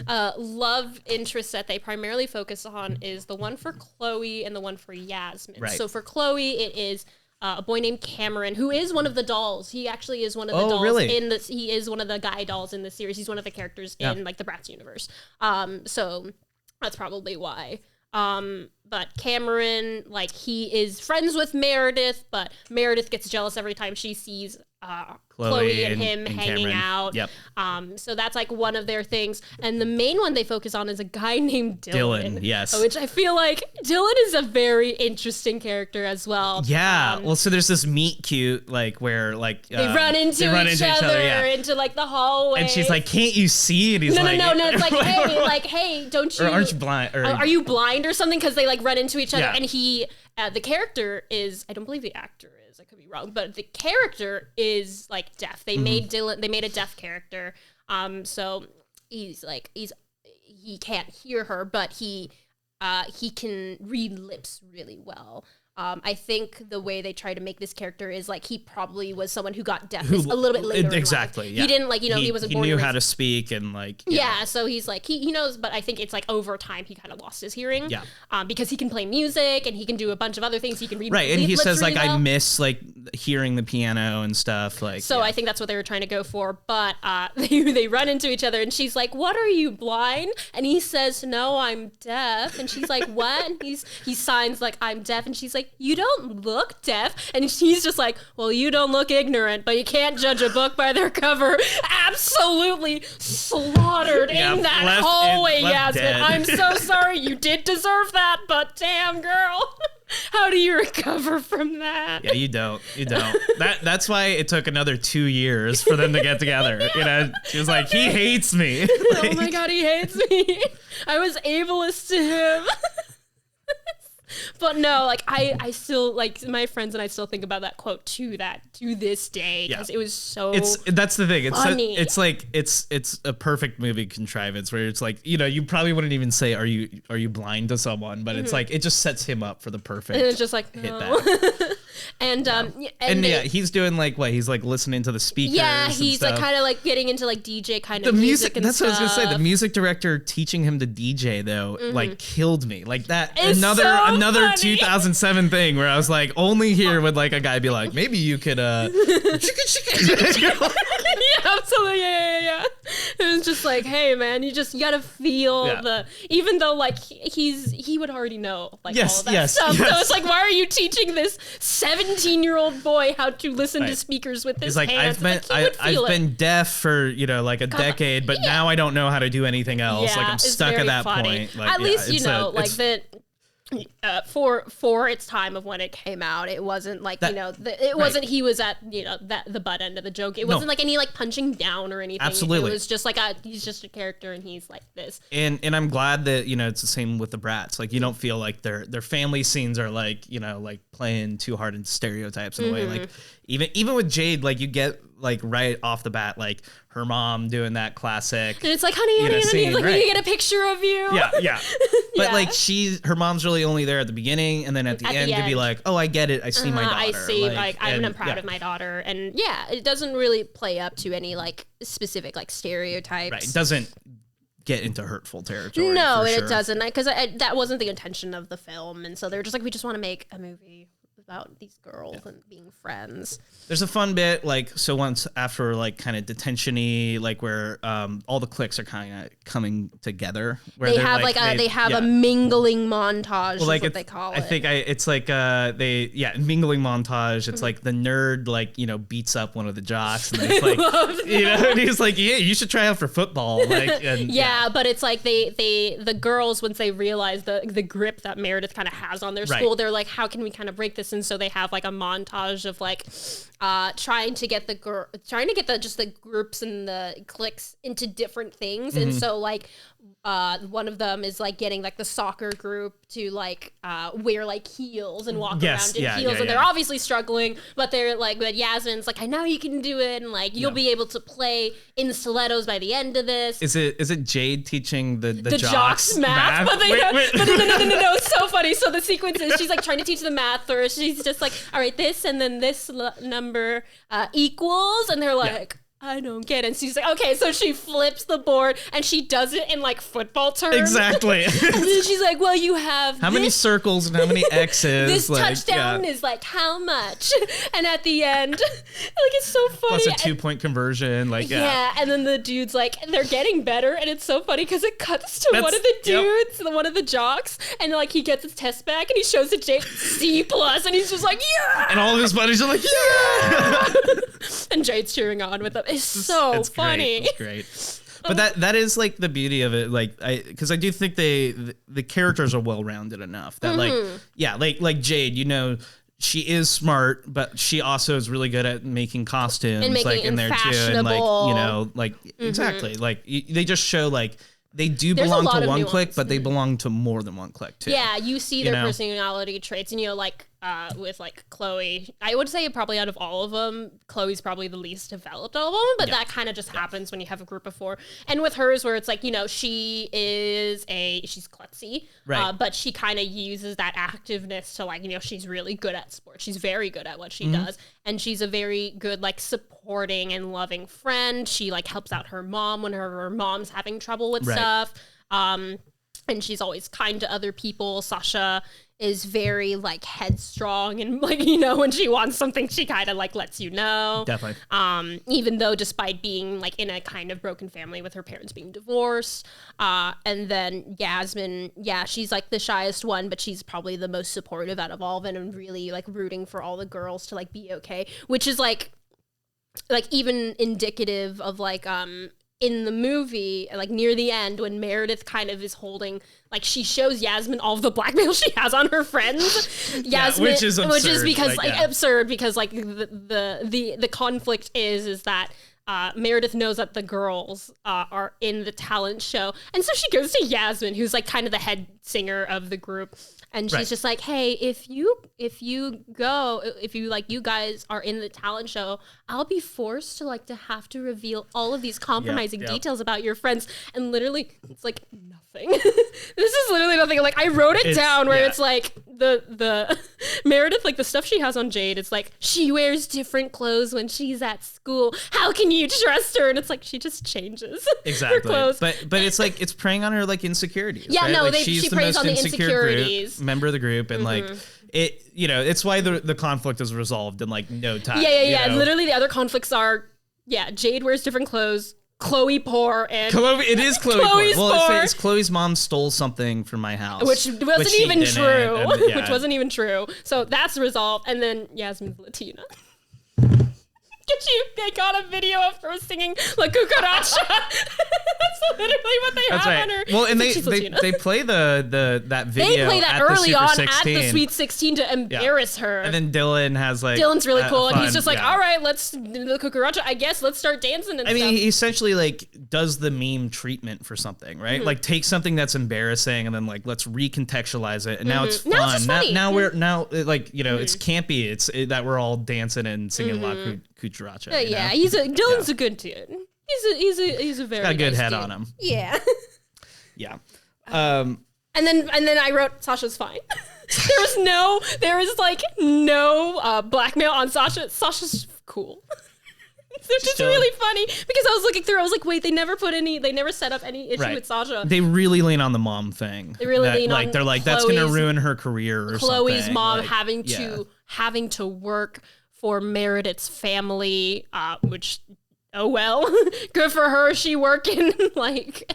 love interest that they primarily focus on is the one for Chloe and the one for Yasmin. Right. So for Chloe, it is a boy named Cameron, who is one of the dolls. He actually is one of the dolls in the. He is one of the guy dolls in the series. He's one of the characters in like the Bratz universe. So that's probably why. But Cameron, like, he is friends with Meredith, but Meredith gets jealous every time she sees Chloe and him hanging Cameron. out. Yep. So that's like one of their things. And the main one they focus on is a guy named Dylan. Yes. Which I feel like Dylan is a very interesting character as well. Yeah. Well, so there's this meet cute, like where like they run into each other into like the hallway. And she's like, "Can't you see?" And he's no. It's like, hey, hey, don't you? Or aren't you blind? Or, are you blind or something? Because they like run into each other, and he, the character is, I don't believe the actor is. I could be wrong, but the character is like deaf. They made Dylan. They made a deaf character. So he can't hear her, but he can read lips really well. I think the way they try to make this character is like he probably was someone who got deaf a little bit later. Exactly. In life. Yeah. He didn't he wasn't born. He knew how to speak and like. Yeah. So he's like he knows, but I think it's like over time he kind of lost his hearing. Yeah. Because he can play music and he can do a bunch of other things. He can read. Right, and he says really like well. I miss like hearing the piano and stuff like. So I think that's what they were trying to go for, but they run into each other and she's like, "What are you, blind?" And he says, "No, I'm deaf." And she's like, "What?" And he signs like, "I'm deaf." And she's like, "You don't look deaf." And she's just like, "Well, you don't look ignorant, but you can't judge a book by their cover." Absolutely slaughtered in that hallway, Yasmin. Dead. I'm so sorry. You did deserve that, but damn, girl. How do you recover from that? Yeah, you don't. That's why it took another 2 years for them to get together. You know, she was like, "He hates me." Like, oh my God, he hates me. I was ableist to him. But no, like I still like my friends and I still think about that quote to this day because it was so. That's the thing. Funny. It's like it's a perfect movie contrivance where it's like, you know, you probably wouldn't even say are you blind to someone, but it's like it just sets him up for the perfect. And it's just like hit no. back. And he's doing like what? He's like listening to the speakers. Yeah, he's like kind of like getting into like DJ kind of music. And that's stuff. what I was gonna say. The music director teaching him to DJ though, like killed me. Like that. It's another funny. 2007 thing where I was like, only here would like a guy be like, maybe you could Yeah, absolutely. Yeah. It was just like, hey man, you gotta feel even though like he would already know like all of that stuff. So it's like, why are you teaching this 17-year-old boy how to listen to speakers with his hands? I've been deaf for like a decade, but now I don't know how to do anything else. Yeah, like I'm stuck at that point. Like, at least that. For its time of when it came out, it wasn't like wasn't he was at the butt end of the joke. It wasn't like any like punching down or anything. Absolutely, it was just like he's just a character and he's like this. And I'm glad that it's the same with the Bratz. Like you don't feel like their family scenes are like like playing too hard into stereotypes in a way. Like even with Jade, like you get like right off the bat like her mom doing that classic. And it's like, honey, like right. You get a picture of you. Yeah. But like her mom's really only there at the beginning, and then at the end to be like, oh, I get it. I see my daughter. I see, like I'm proud of my daughter. And it doesn't really play up to any like specific like stereotypes. Right. It doesn't get into hurtful territory. No, it doesn't. Because that wasn't the intention of the film. And so they're just like, we just want to make a movie about these girls and being friends. There's a fun bit so once after like kind of detention-y, like where all the cliques are kind of coming together, where they have a mingling montage. Well, like is what they call it. I think it's like mingling montage. It's like the nerd beats up one of the jocks, and it's like and he's like, yeah, you should try out for football. Like but it's like the girls, once they realize the grip that Meredith kind of has on their school, they're like, how can we kind of break this? And so they have like a montage of like trying to get the groups and the cliques into different things. And so like one of them is like getting like the soccer group to like wear like heels and walk around in heels, and they're obviously struggling, but they're like, but Yasmin's like, I know you can do it, and like you'll be able to play in stilettos by the end of this. Is it Jade teaching the jocks math? But no, it's so funny. So the sequence is she's like trying to teach the math, or she's just like, all right, this and then this number equals, and they're like, I don't get it. And she's like, okay, so she flips the board and she does it in like football terms. Exactly. And then she's like, well, you have how many circles and how many X's? This touchdown is like how much? And at the end, like it's so funny. Plus a 2-point conversion. Like and then the dude's like, they're getting better, and it's so funny because it cuts to one of the dudes, one of the jocks, and like he gets his test back and he shows it Jake C+, and he's just like, yeah. And all of his buddies are like, yeah. And Jade's cheering on with them. It's so funny. It's great. But that is like the beauty of it, like because I do think the characters are well rounded enough that like Jade, she is smart, but she also is really good at making costumes, and making in there too, and exactly, like they just show like. They do belong to one clique, but they belong to more than one clique too. Yeah, you see their personality traits, and like with like Chloe, I would say probably out of all of them, Chloe's probably the least developed of them, but that kind of just happens when you have a group of 4. And with hers, where it's like she's klutzy, right? But she kind of uses that activeness to like she's really good at sports. She's very good at what she does, and she's a very good like supporting and loving friend. She like helps out her mom when her mom's having trouble with stuff. And she's always kind to other people. Sasha is very like headstrong, and like when she wants something, she kind of like lets you know. Definitely. Even though despite being like in a kind of broken family with her parents being divorced, and then Yasmin, she's like the shyest one, but she's probably the most supportive out of all of it, and really like rooting for all the girls to like be okay, which is like even indicative of like in the movie, like near the end, when Meredith kind of is holding, like she shows Yasmin all of the blackmail she has on her friends. Yasmin, which is absurd. Which is because absurd, because like the conflict is that Meredith knows that the girls are in the talent show, and so she goes to Yasmin, who's like kind of the head singer of the group, and she's just like, hey, if you guys are in the talent show, I'll be forced to have to reveal all of these compromising details about your friends. And literally it's like nothing. This is literally nothing. Like I wrote it down where it's like the Meredith, like the stuff she has on Jade, it's like she wears different clothes when she's at school. How can you trust her? And it's like she just changes exactly. her clothes. But it's like it's preying on her like insecurities. Yeah, right? no, like, she preys on the insecurities. Member of the group, and like it, you know, it's why the conflict is resolved in like no time. Yeah. Literally, the other conflicts are Jade wears different clothes. Chloe poor and it is Chloe's poor. Well, it's Chloe's mom stole something from my house, which wasn't even true. And, which wasn't even true. So that's resolved. And then Yasmin's Latina. They got a video of her singing La Cucaracha. That's literally what they have on her. Well, and they play that video. They play that at early the on 16. at the Sweet 16 to embarrass her. And then Dylan has like Dylan's really cool, fun, and he's just like, all right, let's do the Cucaracha. I guess let's start dancing and stuff. mean, he essentially like does the meme treatment for something, right? Like take something that's embarrassing and then like let's recontextualize it, and now it's fun. Now it's just funny. Now we're like, you know, it's campy. It's that we're all dancing and singing La Cucaracha. Yeah, Dylan's a good dude. He's a very got a good nice head dude. on him. Yeah. Yeah. And then I wrote Sasha's fine. there is like no blackmail on Sasha. Sasha's cool. It's just really funny because I was looking through. I was like, wait, they never set up any issue with Sasha. They really lean on the mom thing. They really lean on. They're like that's gonna ruin her career or something. Chloe's mom like, having to work for Meredith's family, which, oh well, good for her. She working like.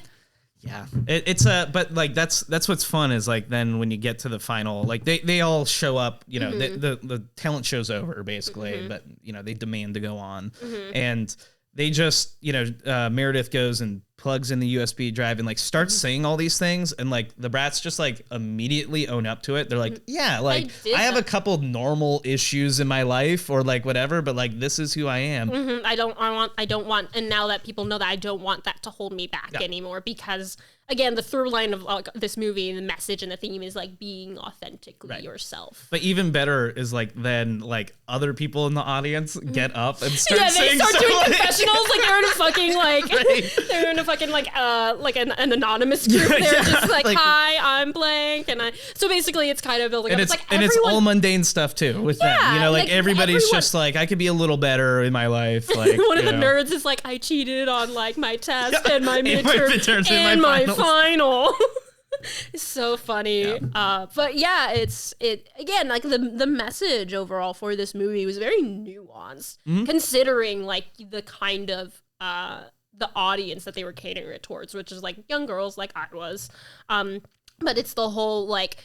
Yeah, it's but like that's what's fun is like then when you get to the final, like they all show up, you know, the talent show's over basically, but you know they demand to go on, and they just, you know, Meredith goes and plugs in the USB drive and like starts saying all these things, and like the Bratz just like immediately own up to it. They're like, yeah, like I have a couple normal issues in my life or like whatever, but like this is who I am. I don't want, and now that people know that, I don't want that to hold me back anymore, because again, the through line of this movie, the message and the theme is like being authentically yourself. But even better is like then like other people in the audience get up and start saying they start doing like, confessionals like they're in a fucking like they're in a fucking like an anonymous group. They're just like, hi, I'm blank, and so basically it's kind of building up. It's all mundane stuff too with them. You know, like everybody's just like, I could be a little better in my life. Like one of the nerds is like, I cheated on like my test and my midterm and my final. It's so funny. But yeah, it again, like the message overall for this movie was very nuanced, considering like the kind of the audience that they were catering it towards, which is like young girls like I was. But it's the whole like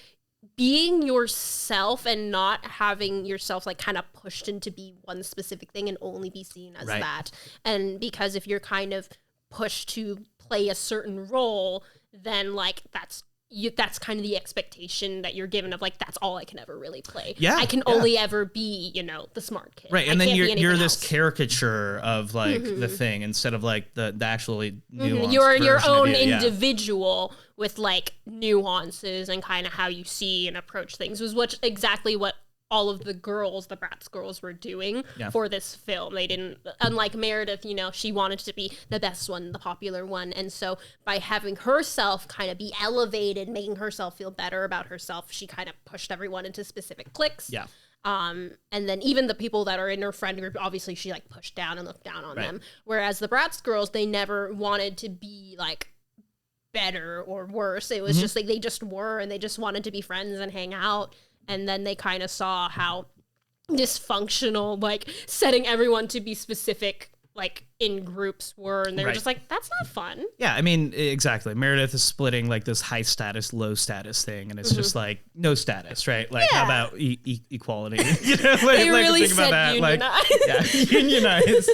being yourself and not having yourself like kind of pushed into be one specific thing and only be seen as that. And because if you're kind of pushed to play a certain role, then like that's kind of the expectation that you're given of like, that's all I can ever really play. I can only ever be, you know, the smart kid. Right. And then you're this caricature of like the thing instead of like the actually nuanced You're your own individual with like nuances and kind of how you see and approach things, was exactly what all of the Bratz girls were doing for this film. They didn't, unlike Meredith, you know, she wanted to be the best one, the popular one. And so by having herself kind of be elevated, making herself feel better about herself, she kind of pushed everyone into specific cliques. Yeah. And then even the people that are in her friend group, obviously she like pushed down and looked down on them. Whereas the Bratz girls, they never wanted to be like better or worse. It was just like, they just were, and they just wanted to be friends and hang out. And then they kind of saw how dysfunctional, like, setting everyone to be specific, like, in groups were. And they were just like, that's not fun. Yeah, I mean, exactly. Meredith is splitting, like, this high status, low status thing. And it's just, like, no status, right? Like, how about equality? You know, like, they really said unionize. Like, unionize.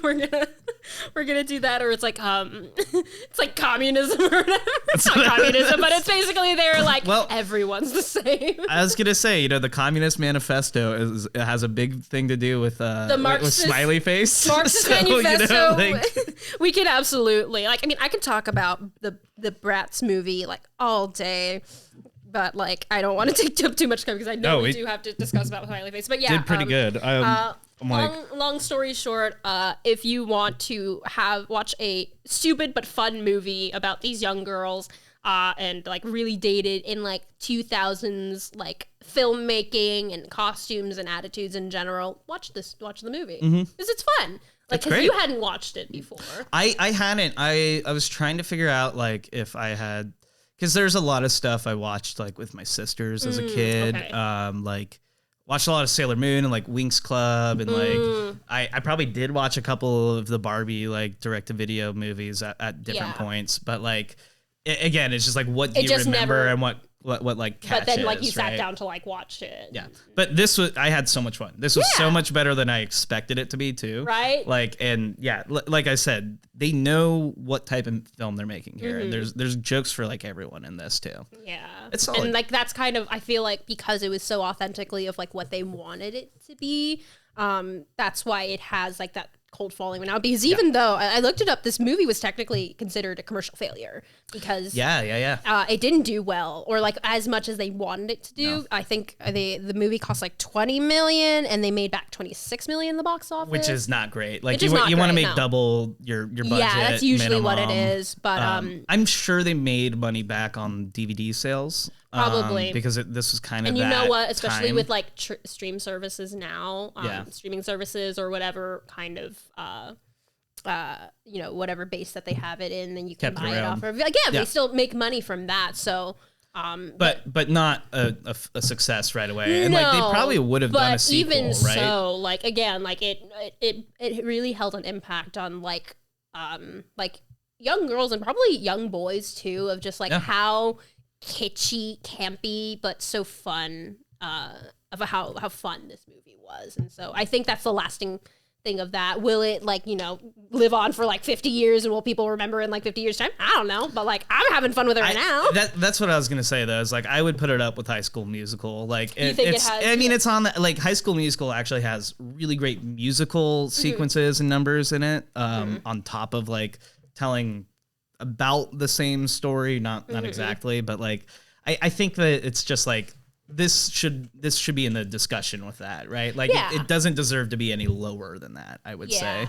we're gonna do that, or it's like it's like communism or whatever. It's not communism, but it's basically they're like, well, everyone's the same. I was gonna say, you know, the Communist Manifesto has a big thing to do with the Marxist, with Smiley Face. Marxist Manifesto. You know, like, we can absolutely, like, I mean, I could talk about the Bratz movie like all day. But like, I don't want to take up too much time because I know we do have to discuss about Smiley Face. But yeah, did pretty good. Long story short, if you want to watch a stupid but fun movie about these young girls, and like really dated in like 2000s like filmmaking and costumes and attitudes in general, watch the movie because it's fun. Like, because you hadn't watched it before. I hadn't. I was trying to figure out like if I had, because there's a lot of stuff I watched like with my sisters as a kid. Okay. Like watched a lot of Sailor Moon and like Winx Club and like I probably did watch a couple of the Barbie like direct to video movies at different points, but like again, it's just like what do you remember and what like catches, but then like you sat down to like watch it. Yeah. But this was, I had so much fun. This was so much better than I expected it to be too. Right. Like, and yeah, like I said, they know what type of film they're making here. And there's jokes for like everyone in this too. Yeah. It's solid. And like, that's kind of, I feel like because it was so authentically of like what they wanted it to be, that's why it has like that cold following now, because even though I looked it up, this movie was technically considered a commercial failure because it didn't do well or like as much as they wanted it to do. No. I think the movie cost like 20 million and they made back 26 million in the box office, which is not great. Like you want to make double your budget. Yeah, that's usually what it is. But I'm sure they made money back on DVD sales. Probably because this was kind of, and you know what, especially with like stream services now, streaming services or whatever kind of whatever base that they have it in, then you can buy it off of. Again, they still make money from that. So, but not a success right away. And like they probably would have done a sequel, even right? So, like again, like it really held an impact on like young girls and probably young boys too, of just like how kitschy, campy, but so fun of how fun this movie was. And so I think that's the lasting thing of that. Will it like, live on for like 50 years and will people remember in like 50 years time? I don't know, but like I'm having fun with it right now. That's what I was gonna say though, is like I would put it up with High School Musical. Like it's on that, like High School Musical actually has really great musical sequences and numbers in it, on top of like telling about the same story, not exactly, but like I think that it's just like this should be in the discussion with that, right? Like it doesn't deserve to be any lower than that, I would say,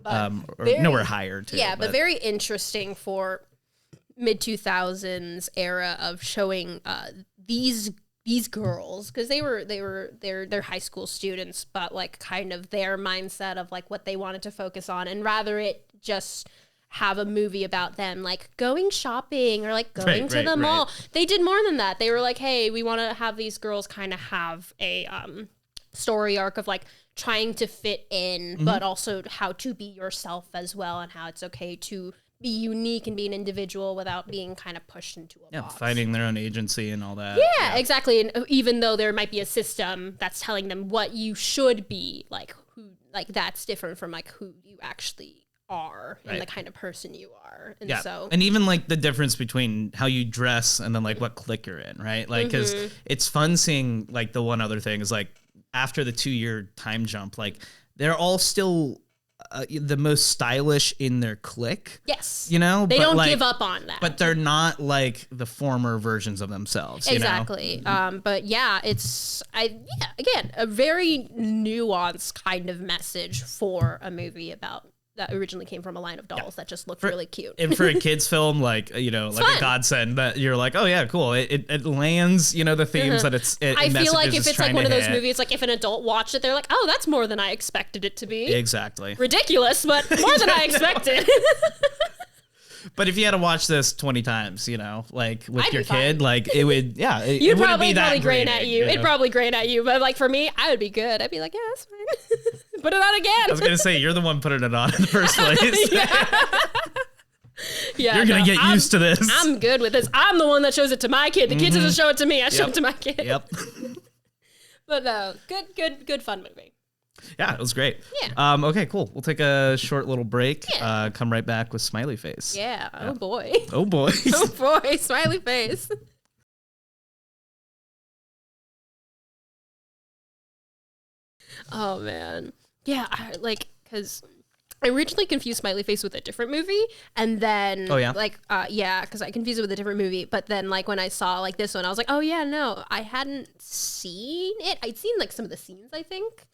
or nowhere higher too. Yeah, but very interesting for mid 2000s era of showing these girls, because they're high school students, but like kind of their mindset of like what they wanted to focus on, and rather it just have a movie about them like going shopping or like going to the mall. They did more than that. They were like, hey, we want to have these girls kind of have a story arc of like trying to fit in, but also how to be yourself as well, and how it's okay to be unique and be an individual without being kind of pushed into a box. Finding their own agency and all that. Yeah, exactly. And even though there might be a system that's telling them what you should be, like who, like that's different from like who you actually are and the kind of person you are. And so, and even like the difference between how you dress and then like what clique you're in, right? Like, because it's fun seeing like the one other thing is like after the 2-year time jump, like they're all still the most stylish in their clique. Yes. They don't like, give up on that. But they're not like the former versions of themselves. Exactly. But yeah, again, a very nuanced kind of message for a movie that originally came from a line of dolls that just looked really cute. And for a kid's film, like, like fun. A godsend, that you're like, oh yeah, cool. It lands, the themes that I feel like if it's like one of those movies, like if an adult watched it, they're like, oh, that's more than I expected it to be. Exactly. Ridiculous, but more than I expected. But if you had to watch this 20 times, like with your kid, like it would, you'd probably grain at you. It'd probably grain at you. But like for me, I would be good. I'd be like, yeah, that's fine. Put it on again. I was going to say, you're the one putting it on in the first place. You're going to get used to this. I'm good with this. I'm the one that shows it to my kid. The kid doesn't show it to me. I show it to my kid. Yep. But good fun movie. Yeah, it was great. Yeah. Okay, cool. We'll take a short little break. Yeah. Come right back with Smiley Face. Yeah. Oh boy. Oh boy. Oh boy. Smiley Face. Oh man. Yeah. Because I originally confused Smiley Face with a different movie, and then because I confused it with a different movie, but then like when I saw like this one, I was like, oh yeah, no, I hadn't seen it. I'd seen like some of the scenes, I think,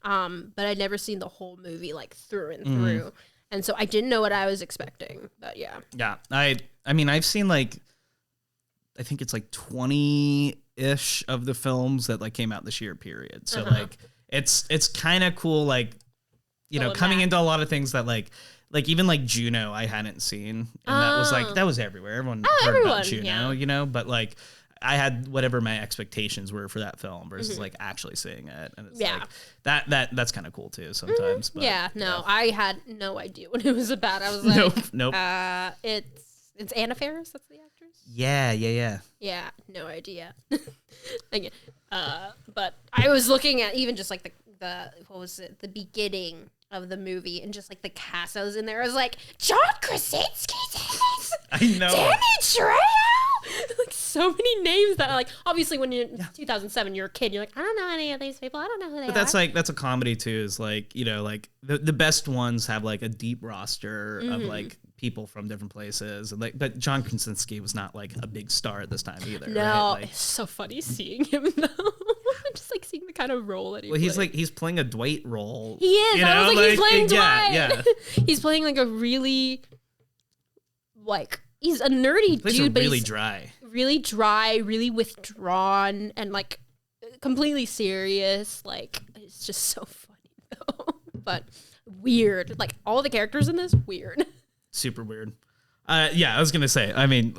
but I'd never seen the whole movie like through and through, and so I didn't know what I was expecting. But yeah, I mean, I've seen like I think it's like 20-ish of the films that like came out this year period. So like it's kind of cool, like, you know, coming into a lot of things that like even like Juno I hadn't seen, and that was everywhere. Everyone heard about Juno, you know, but like I had whatever my expectations were for that film versus like actually seeing it, and it's like that's kind of cool too sometimes. But, I had no idea what it was about. I was like, nope. It's Anna Faris. That's the actress. Yeah. Yeah, no idea. Again, but I was looking at even just like the what was it? The beginning of the movie and just like the cast that was in there. I was like, John Krasinski's in this. I know. Danny Trejo. Like so many names that are like, obviously when you're 2007, you're a kid, you're like, I don't know any of these people. I don't know who they are. But that's a comedy too, is like, you know, like the best ones have like a deep roster of like people from different places. And like, but John Krasinski was not like a big star at this time either. No, right? Like, it's so funny seeing him though. Just like seeing the kind of role that he plays. He's playing a Dwight role. He is. You know? I was like, he's playing Dwight. Yeah. He's playing like a really, like, he's a nerdy dude, but really he's dry. Really dry, really withdrawn, and like completely serious. Like, it's just so funny though. But weird. Like all the characters in this, weird. Super weird. I was gonna say. I mean,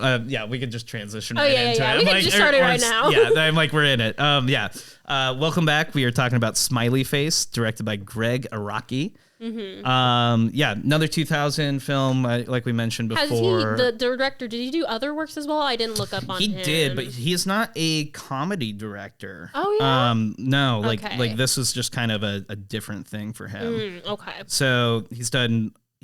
we could just transition into it. We can just start it right now. I'm like, we're in it. Welcome back. We are talking about Smiley Face, directed by Greg Araki. Another 2000 film, like we mentioned before. The director, did he do other works as well? I didn't look up on him. He did, but he's not a comedy director. Oh yeah. No, like this was just kind of a different thing for him. Okay. So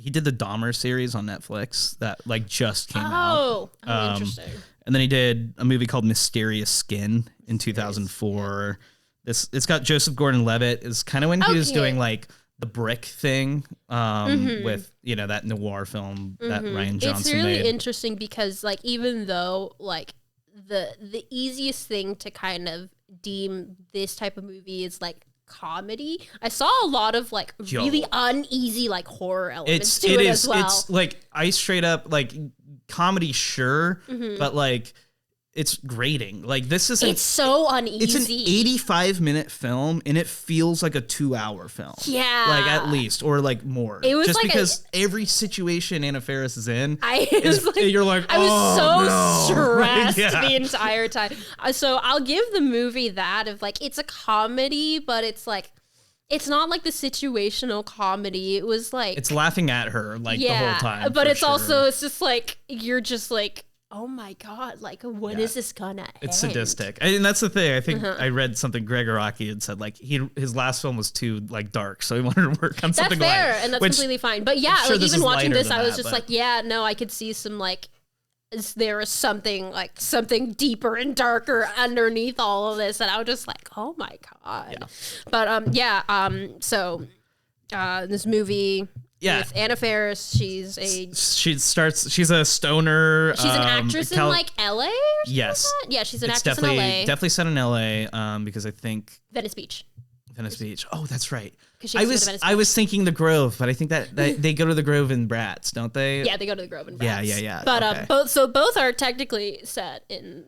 he did the Dahmer series on Netflix that like just came out. Oh, interesting. And then he did a movie called Mysterious Skin in 2004. It's got Joseph Gordon-Levitt. Is kind of when he was doing like the Brick thing with, you know, that noir film that Ryan Johnson It's really made. interesting because like even though like the easiest thing to kind of deem this type of movie is like comedy, I saw a lot of like really uneasy like horror elements to it as well. It's like I straight up like comedy, sure, but like it's grating. Like this is it's so uneasy. It's an 85-minute film and it feels like a 2-hour film. Yeah, like at least or like more. It was just like because every situation Anna Faris is in, you're like, I was so stressed the entire time. So I'll give the movie that of like it's a comedy, but it's like it's not like the situational comedy. It was like it's laughing at her like the whole time. But it's also it's just like you're just like, oh my God, like when is this gonna end? It's sadistic. And that's the thing. I think I read something Greg Araki had said, like his last film was too like dark, so he wanted to work on something light. That's fair, and that's which, completely fine. But yeah, sure like even watching this, I was just but... like, I could see some like there is something deeper and darker underneath all of this, and I was just like, oh my God. Yeah. But so this movie. Yeah, with Anna Faris, she's a stoner. She's an actress in like LA. Or yes, like that? Yeah, she's an actress in LA. Definitely set in LA. Because I think Venice Beach. Oh, that's right. I was thinking the Grove, but I think that they go to the Grove in Bratz, don't they? Yeah, they go to the Grove in Bratz. Yeah. But both are technically set in.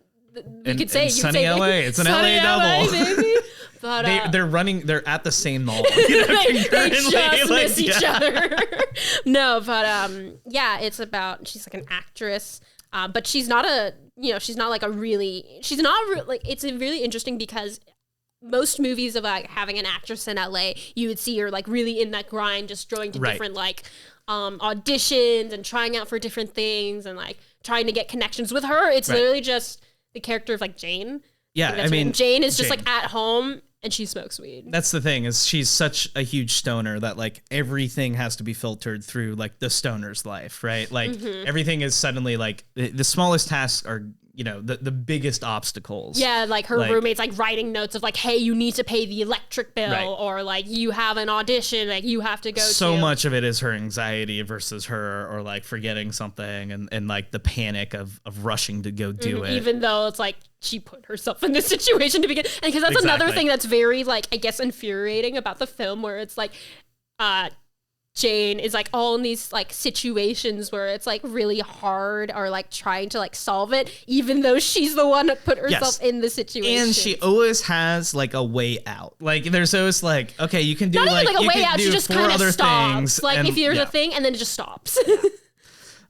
You could say sunny LA. It's an LA double. Baby. But they're at the same mall. They just miss each other. No, but it's about she's like an actress, but she's not she's not like it's really interesting because most movies of like having an actress in LA, you would see her like really in that grind, just going to different like auditions and trying out for different things and like trying to get connections. With her, it's literally just the character of like Jane. Yeah, I mean, Jane is just like at home and she smokes weed. That's the thing, is she's such a huge stoner that like everything has to be filtered through like the stoner's life, right? Like everything is suddenly like the smallest tasks are, you know, the biggest obstacles. Yeah, like her roommate's like writing notes of like, hey, you need to pay the electric bill, or like you have an audition, like you have to go so much of it is her anxiety versus her, or like forgetting something and like the panic of rushing to go do it. Even though it's like she put herself in this situation to begin. And because that's another thing that's very like, I guess, infuriating about the film, where it's like, Jane is like all in these like situations where it's like really hard or like trying to like solve it, even though she's the one that put herself in the situation. And she always has like a way out. Like there's always like, okay, you can do not like, even like a way out. She just kind of stops. Things, like if there's a thing, and then it just stops.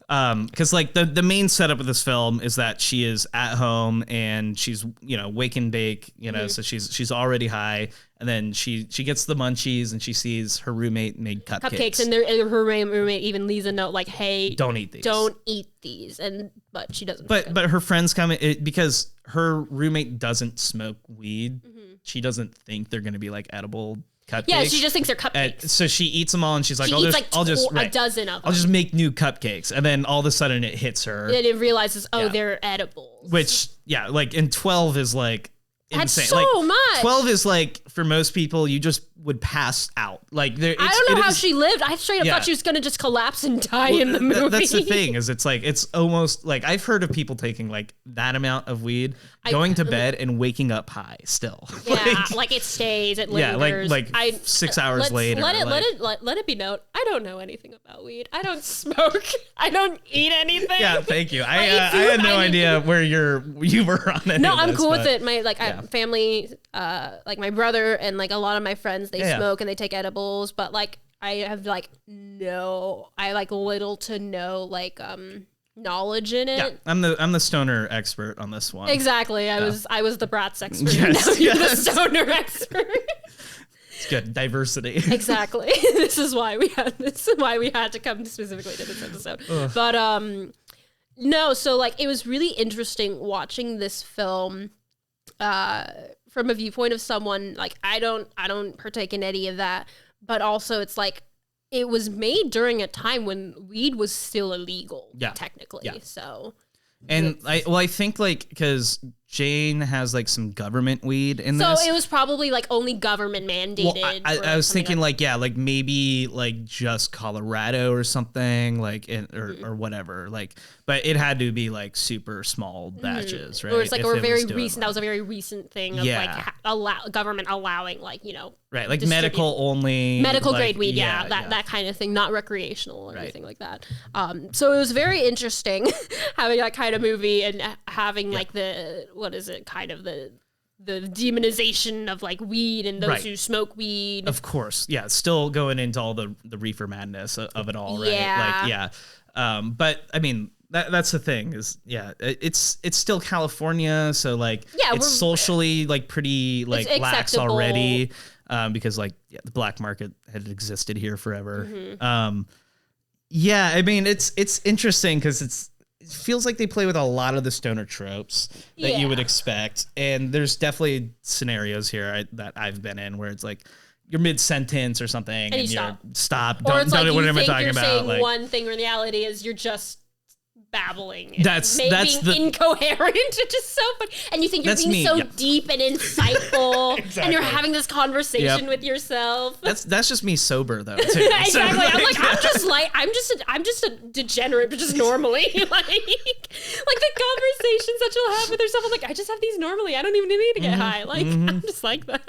Because like the main setup of this film is that she is at home and she's wake and bake, so she's already high, and then she gets the munchies and she sees her roommate made cupcakes and her roommate even leaves a note like, hey, don't eat these, but she doesn't. But her friends come because her roommate doesn't smoke weed. She doesn't think they're gonna be like edible cupcakes. Yeah, she just thinks they're cupcakes. So she eats them all, and she's like, I'll just a dozen of them. I'll just make new cupcakes, and then all of a sudden it hits her, and it realizes, they're edibles. Which, like, and 12 is like that's insane. So like, much. 12 is like, for most people, you just would pass out. Like, I don't know how she lived. I straight up thought she was gonna just collapse and die in the movie. That's the thing, is it's like, it's almost like, I've heard of people taking like that amount of weed, going to bed and waking up high still. Yeah, like it stays, it lingers. Yeah, like 6 hours later. Let it be known, I don't know anything about weed. I don't smoke. I don't eat anything. Yeah, thank you. I had no idea where you were on it. No, I'm cool with it. My family, like my brother and like a lot of my friends, they smoke and they take edibles, but like I have like little to no like knowledge in it. Yeah, I'm the stoner expert on this one. Exactly. I was the Bratz expert. Now you're the stoner expert. It's good diversity. Exactly. This is why we had to come specifically to this episode. Ugh. But no, so like it was really interesting watching this film from a viewpoint of someone like I don't partake in any of that, but also it's like it was made during a time when weed was still illegal, technically. Yeah. So, and I think like because Jane has like some government weed in this, so it was probably like only government mandated. Well, I was thinking like maybe like just Colorado or something like or whatever, like, but it had to be like super small batches, right? Or it's like very recent. That was a very recent thing of like government allowing like right, like medical only, medical grade weed, that kind of thing, not recreational or anything like that. So it was very interesting having that kind of movie and having like the what is it, kind of the demonization of like weed and those who smoke weed. Of course, still going into all the reefer madness of it all, right? But I mean. That's the thing is, it's still California, so like it's socially like pretty like lax already, because like the black market had existed here forever. I mean it's interesting because it feels like they play with a lot of the stoner tropes that you would expect, and there's definitely scenarios here that I've been in where it's like you're mid-sentence or something and you're stop. Or it's don't like what you am I think talking you're about? saying like, one thing, when reality is you're just babbling. That's being incoherent, which is so funny. And you think you're being so deep and insightful, exactly. And you're having this conversation with yourself. That's just me sober though. Too. Exactly. So, I'm just a degenerate, but just normally. like the conversations that you'll have with yourself. I'm like, I just have these normally. I don't even need to get high. Like I'm just like that.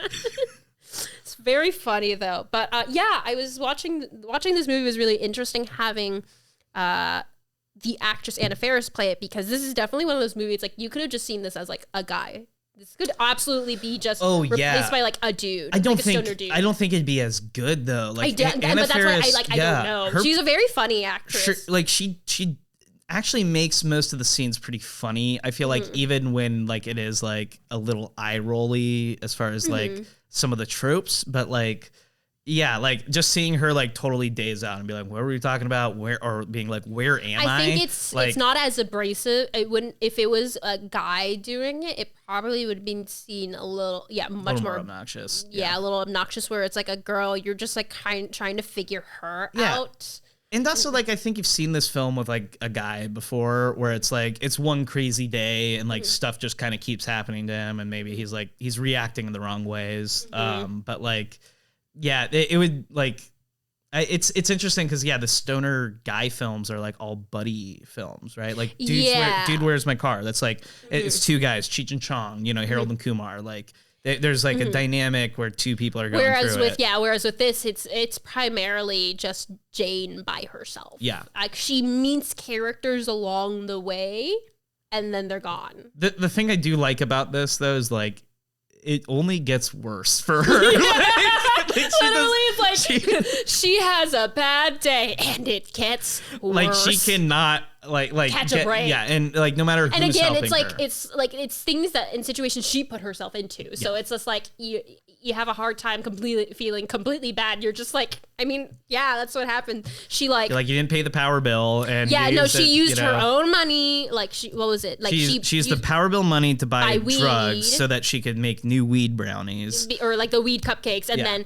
It's very funny though. But I was watching this movie was really interesting, having the actress Anna Faris play it, because this is definitely one of those movies like you could have just seen this as like a guy. This could absolutely be just replaced by like a dude. I don't like think a stoner dude. I don't think it'd be as good though. Like Anna but Faris, that's why I don't know. She's a very funny actress. She actually makes most of the scenes pretty funny. I feel like even when like it is like a little eye rolly as far as like some of the tropes, but like. Yeah, like just seeing her like totally daze out and be like, "What were we talking about?" Where being like, "Where am I?" I think it's not as abrasive. It wouldn't if it was a guy doing it. It probably would have been seen a little, much more obnoxious. Yeah, a little obnoxious. Where it's like a girl, you're just like trying to figure her out. And also, like, I think you've seen this film with like a guy before, where it's like it's one crazy day and like stuff just kind of keeps happening to him, and maybe he's reacting in the wrong ways. But like. Yeah, it would like, it's interesting because the stoner guy films are like all buddy films, right? Like dude, Where's My Car? That's like it's two guys, Cheech and Chong, Harold and Kumar. Like There's like a dynamic where two people are going through it. Whereas with this, it's primarily just Jane by herself. Yeah. Like she meets characters along the way and then they're gone. The thing I do like about this though is like it only gets worse for her. Literally, it's like she has a bad day and it gets worse. Like she cannot like catch a break. Yeah, and like no matter who's and again, helping it's like it's things that in situations she put herself into. So it's just like you have a hard time feeling completely bad. You're just like, I mean, yeah, that's what happened. She like you didn't pay the power bill and she used her own money. Like what was it? Like she used the power bill money to buy drugs so that she could make new weed brownies or like the weed cupcakes, and then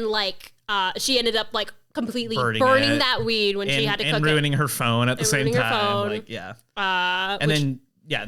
like she ended up like completely burning that weed when she had to cook it. And ruining her phone at the same time. Like, and then,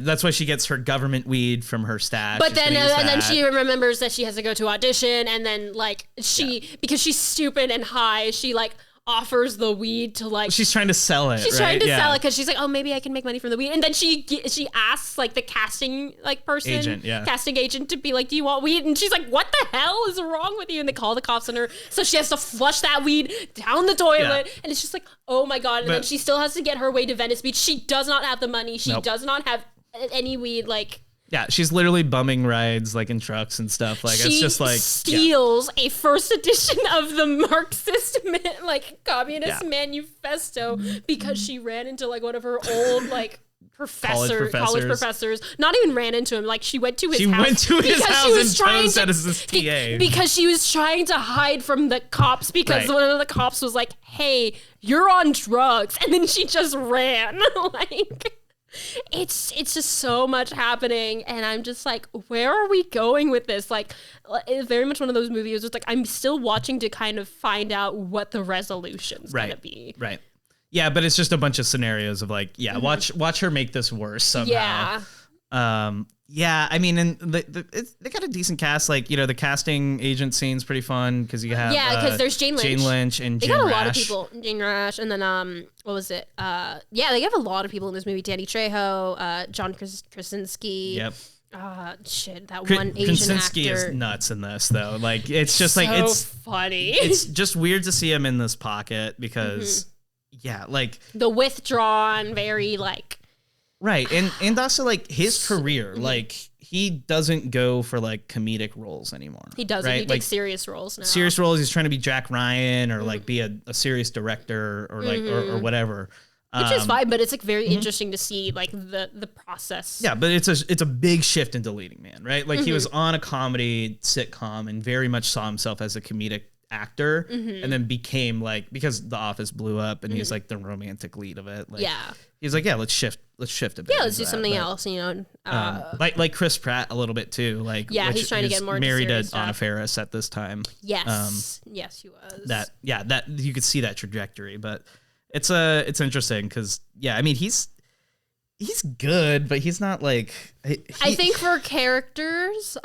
that's why she gets her government weed from her stash. But then, and then she remembers that she has to go to audition. And then like because she's stupid and high, she like offers the weed to like she's trying to sell it. She's trying to sell it because she's like, oh, maybe I can make money from the weed. And then she asks like the casting casting agent to be like, do you want weed? And she's like, what the hell is wrong with you? And they call the cops on her, so she has to flush that weed down the toilet. And it's just like, oh my god. And then she still has to get her way to Venice Beach. She does not have the money. She does not have any weed. Like, yeah, she's literally bumming rides like in trucks and stuff. Like it's just like steals a first edition of the Marxist communist manifesto because she ran into like one of her old like college professors. Not even ran into him. Like she went to his house. She went to his house and posed as his TA because she was trying to hide from the cops because one of the cops was like, "Hey, you're on drugs," and then she just ran like. It's just so much happening, and I'm just like, where are we going with this? Like, it's very much one of those movies. It's like I'm still watching to kind of find out what the resolution's gonna be. Right. Yeah, but it's just a bunch of scenarios of like, watch her make this worse somehow. Yeah. I mean, and they got a decent cast. Like, the casting agent scene's pretty fun because you have because there's Jane Lynch and they Jane got a Rash. lot of people. Jane Rash, and then what was it? They have a lot of people in this movie. Danny Trejo, John Krasinski. Yep. One Asian Krasinski actor is nuts in this though. Like it's just like it's funny. It's just weird to see him in this pocket because like the withdrawn, very like. Right. And also like his career, like he doesn't go for like comedic roles anymore. He doesn't. Right? He takes serious roles now. Serious roles. He's trying to be Jack Ryan or like be a serious director or like or whatever. Which is fine, but it's like very interesting to see like the process. Yeah, but it's a big shift into leading man, right? Like he was on a comedy sitcom and very much saw himself as a comedic actor and then became like, because The Office blew up and he's like the romantic lead of it. Like, he's like, let's shift a bit. Yeah, let's do something else, like Chris Pratt a little bit too. Like, he's trying to get more married to stuff. Anna Faris at this time. Yes, yes, he was. That you could see that trajectory, but it's interesting because I mean he's good, but he's not like. I think for characters,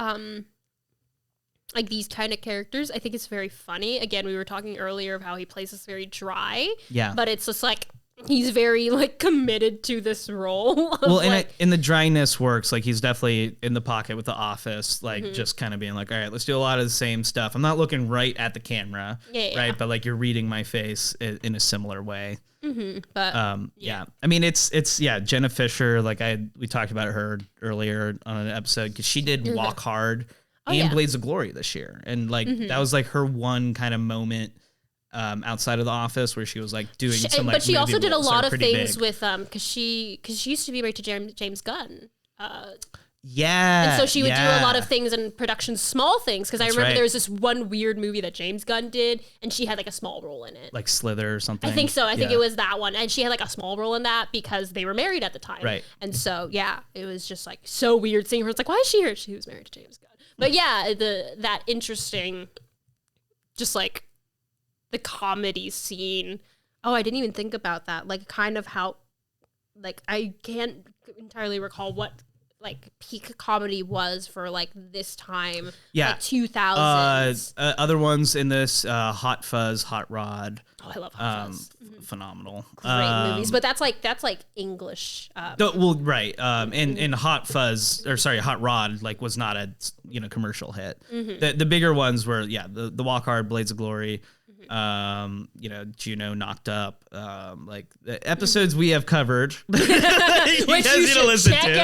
like these kind of characters, I think it's very funny. Again, we were talking earlier of how he plays this very dry. Yeah. But it's just like he's very like committed to this role. Well, and the dryness works. Like he's definitely in the pocket with The Office, like just kind of being like, all right, let's do a lot of the same stuff. I'm not looking right at the camera, right? But like you're reading my face in a similar way. But I mean, it's Jenna Fisher. Like we talked about her earlier on an episode because she did Walk Hard. Blades of Glory this year, and like that was like her one kind of moment outside of The Office where she was like doing some like. But she also did a lot of things big. with because she used to be married to James Gunn. And so she would do a lot of things in production, small things. Because I remember there was this one weird movie that James Gunn did, and she had like a small role in it, like Slither or something. I think so. I think it was that one, and she had like a small role in that because they were married at the time. Right. And so it was just like so weird seeing her. It's like, why is she here? She was married to James Gunn. But that interesting, just like the comedy scene. Oh, I didn't even think about that. Like kind of how, like I can't entirely recall what like peak comedy was for like this time, yeah, like 2000s. Other ones in this, Hot Fuzz, Hot Rod. Oh, I love Hot Fuzz. Phenomenal. Great movies, but that's like English. Right. And Hot Fuzz, or sorry, Hot Rod, like was not a commercial hit. The bigger ones were the Walk Hard, Blades of Glory. Juno, Knocked Up, like the episodes we have covered, which you should check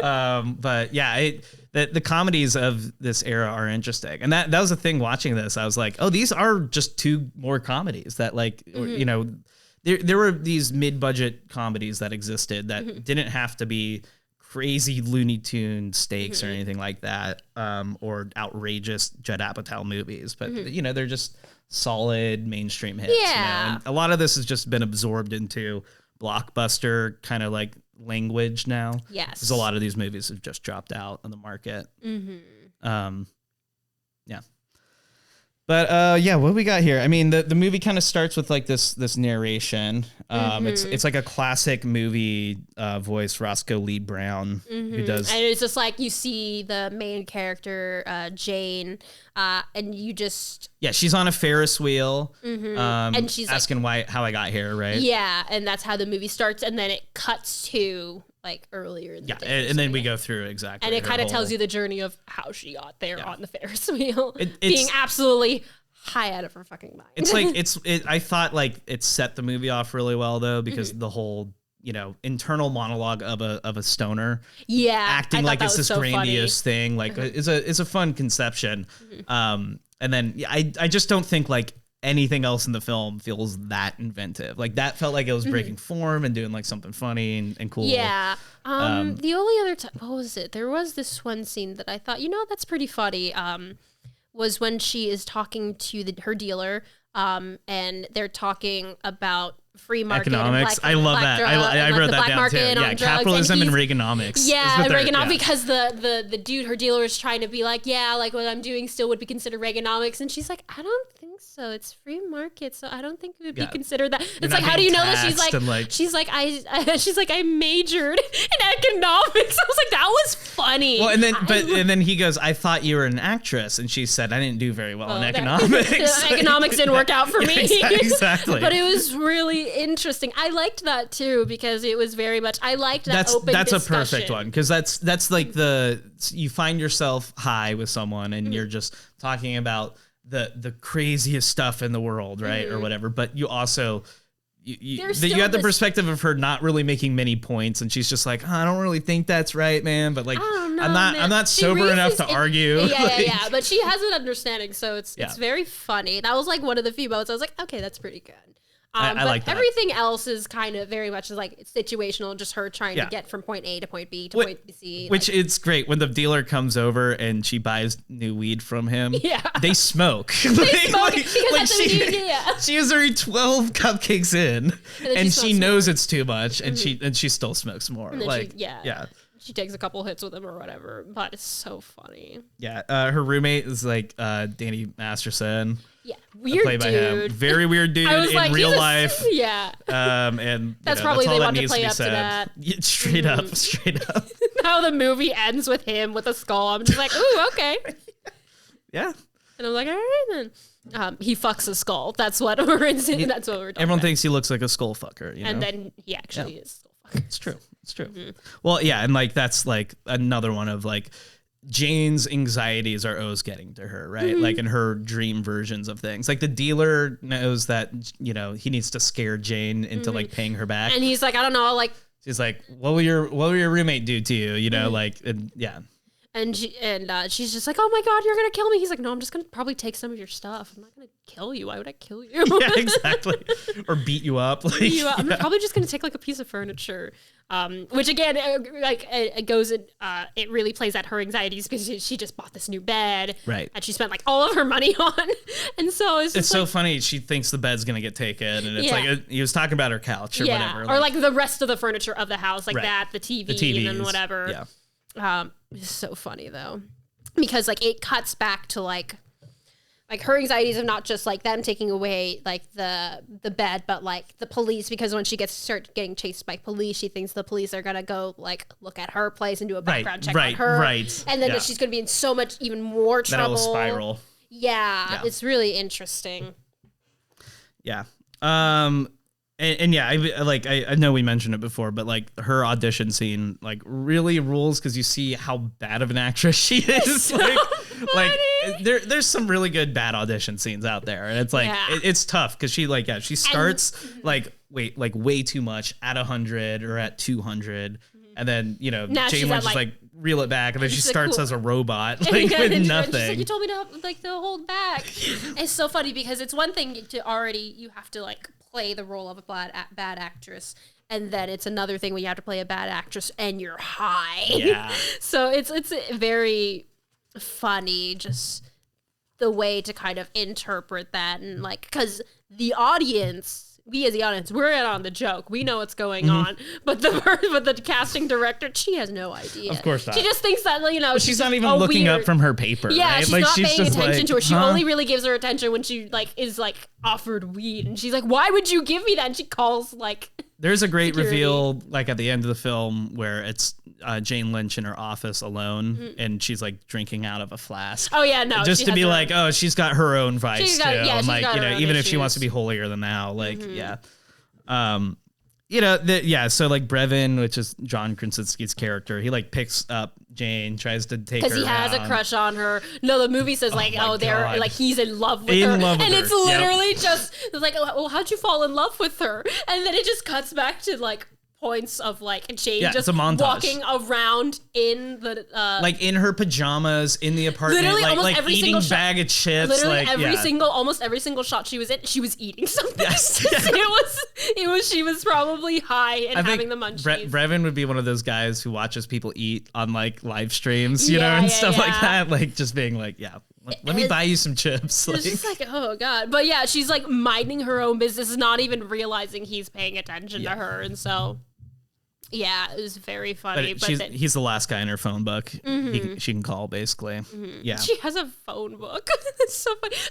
out. But yeah, the comedies of this era are interesting, and that was the thing watching this. I was like, oh, these are just two more comedies that like there were these mid-budget comedies that existed that didn't have to be crazy Looney Tune stakes or anything like that, or outrageous Judd Apatow movies, but they're just solid mainstream hits. Yeah, And a lot of this has just been absorbed into blockbuster kind of like language now. Yes, because a lot of these movies have just dropped out on the market. Yeah. But what we got here? I mean, the movie kind of starts with like this narration. It's like a classic movie voice, Roscoe Lee Brown, who does. And it's just like you see the main character, Jane, and you just she's on a Ferris wheel, and she's asking how I got here, right? Yeah, and that's how the movie starts, and then it cuts to like earlier in the day. And then we go through exactly. And it kind of tells you the journey of how she got there on the Ferris wheel, being absolutely high out of her fucking mind. It's like I thought like it set the movie off really well though, because the whole internal monologue of a stoner, acting like it's this so grandiose thing, like it's a fun conception. And then I just don't think like anything else in the film feels that inventive. Like that felt like it was breaking form and doing like something funny and cool. Yeah. The only other time, what was it? There was this one scene that I thought, that's pretty funny. Was when she is talking to her dealer, and they're talking about free market economics. I love that. I wrote that down too. Yeah, capitalism and Reaganomics. Yeah, Reaganomics, because the dude, her dealer, is trying to be like, like what I'm doing still would be considered Reaganomics, and she's like, I don't think so. It's free market, so I don't think it would be considered that. It's like, how do you know this? She's like, I majored in economics. I was like, that was funny. Well, and then he goes, I thought you were an actress, and she said, I didn't do very well in economics. Economics didn't work out for me. Exactly. But it was really interesting. I liked that too, because it was very much, I liked that open That's discussion. A perfect one, because that's like you find yourself high with someone and you're just talking about the craziest stuff in the world, right? Or whatever, but you also you have the perspective of her not really making many points, and she's just like, I don't really think that's right, man, but like I'm not sober enough to argue. Yeah, but she has an understanding, so it's very funny. That was like one of the few moments I was like, okay, that's pretty good. I like that. Everything else is kind of very much like situational, just her trying to get from point A to point B to point C. Which it's great when the dealer comes over and she buys new weed from him. Yeah. They smoke. She has already 12 cupcakes in, and she knows it's too much, and she still smokes more. She takes a couple hits with him or whatever, but it's so funny. Yeah. Her roommate is like Danny Masterson. Yeah, weird played by dude. Him. Very weird dude in real life. Yeah. And that's probably they want to play up to that. Yeah, straight up. How the movie ends with him with a skull. I'm just like, ooh, okay. Yeah. And I'm like, all right then. He fucks a skull. That's what we're that's what we're talking Everyone about. thinks he looks like a skull fucker. And then he actually is a skull fucker. It's true. Well, yeah, and like that's like another one of like Jane's anxieties are always getting to her, right? Like in her dream versions of things. Like the dealer knows that, he needs to scare Jane into like paying her back. And he's like, I don't know, like she's like, what will your roommate do to you? Like, and yeah. And she's just like, oh my God, you're going to kill me. He's like, no, I'm just going to probably take some of your stuff. I'm not going to kill you. Why would I kill you? Yeah, exactly. Or beat you up. Like, I'm probably just going to take like a piece of furniture. Which again, it really plays at her anxieties, because she just bought this new bed. Right. And she spent like all of her money on. And so it's just so funny. She thinks the bed's going to get taken. And it's like, he was talking about her couch or whatever. Or like the rest of the furniture of the house, like the TV and whatever. Yeah. It's so funny though, because like it cuts back to like like her anxieties of not just like them taking away like the bed, but like the police, because when she starts getting chased by police, she thinks the police are gonna go like look at her place and do a background check on her, and then that she's gonna be in so much even more trouble. That'll spiral. Yeah, it's really interesting. Yeah. And yeah, I know we mentioned it before, but like her audition scene like really rules because you see how bad of an actress she is. So like there's some really good bad audition scenes out there, and it's like it's tough because she starts way too much at 100 or at 200, and then Jane Lynch is like reel it back, and then she starts as a robot with nothing. She's like, you told me to hold back. It's so funny because it's one thing to already you have to like play the role of a bad actress, and then it's another thing when you have to play a bad actress and you're high. Yeah. So it's very funny, just the way to kind of interpret that, and like because we as the audience, we're in on the joke. We know what's going on, but the casting director, she has no idea. Of course not. She just thinks that she's not even looking up from her paper. Yeah, right? she's not she's paying attention to her. She huh? only really gives her attention when she is offered weed, and she's like, "Why would you give me that?" And she calls There's a great security. reveal at the end of the film where it's Jane Lynch in her office alone, and she's drinking out of a flask. Oh yeah, no, just to be she's got her own vice too. Yeah, even if she wants to be holier than thou, so Brevin, which is John Krasinski's character, he picks up Jane, tries to take her because he has a crush on her. No, the movie says they're he's in love with her, and it's literally just well, how'd you fall in love with her? And then it just cuts back to points of Jane just walking around in the in her pajamas in the apartment, literally almost every eating single bag of chips. Literally almost every single shot she was in, she was eating something. Yes. She was probably high and having the munchies. Brevin would be one of those guys who watches people eat on live streams, and stuff like that, just being let me buy you some chips. It's just oh god, but yeah, she's minding her own business, not even realizing he's paying attention to her, and so. Yeah, it was very funny. But he's the last guy in her phone book. She can call, basically. Mm-hmm. Yeah. She has a phone book. It's so funny. I mean,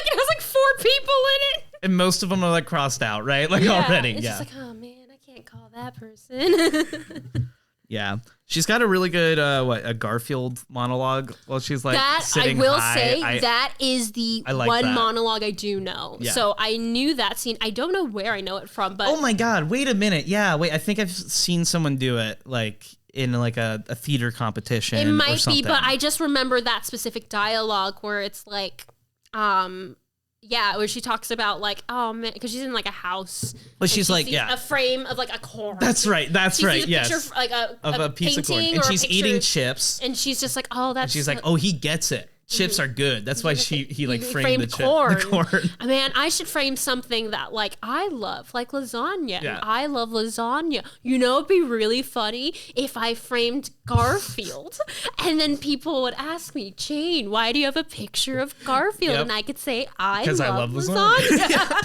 it has 4 people in it. And most of them are crossed out, right? Already. It's just oh man, I can't call that person. Yeah. She's got a really good, a Garfield monologue while she's sitting I will high. say that is the one monologue I do know. Yeah. So I knew that scene. I don't know where I know it from, but. Oh my God. Wait a minute. Yeah. Wait, I think I've seen someone do it in a theater competition. It might be, but I just remember that specific dialogue where it's where she talks about oh man, because she's in a house. But she's a frame of a corn. That's right. That's right. Yes. Picture, of a piece of corn, and she's eating chips. And she's just oh, that's. And she's oh, he gets it. Chips are good. That's why he framed the corn. The corn. Man, I should frame something that I love, lasagna. Yeah. I love lasagna. It'd be really funny if I framed Garfield, and then people would ask me, Jane, why do you have a picture of Garfield? Yep. And I could say, I love lasagna. Yeah.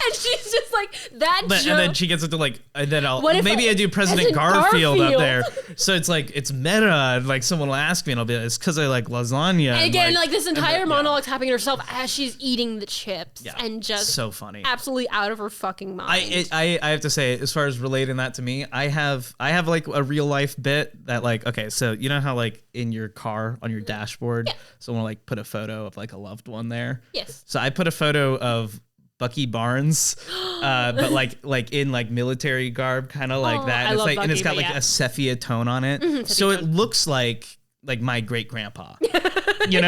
And she's just that joke. And then she gets into and then I do President Garfield up there. So it's it's meta, and someone will ask me, and I'll be it's because I like lasagna. And again, this entire monologue's happening to herself as she's eating the chips, and just so funny, absolutely out of her fucking mind. I have to say, as far as relating that to me, I have a real life bit that okay, so you know how in your car on your dashboard, someone will put a photo of a loved one there. Yes. So I put a photo of Bucky Barnes, but in military garb, kind of that. And it's and it's got a sepia tone on it, so it looks like my great grandpa. In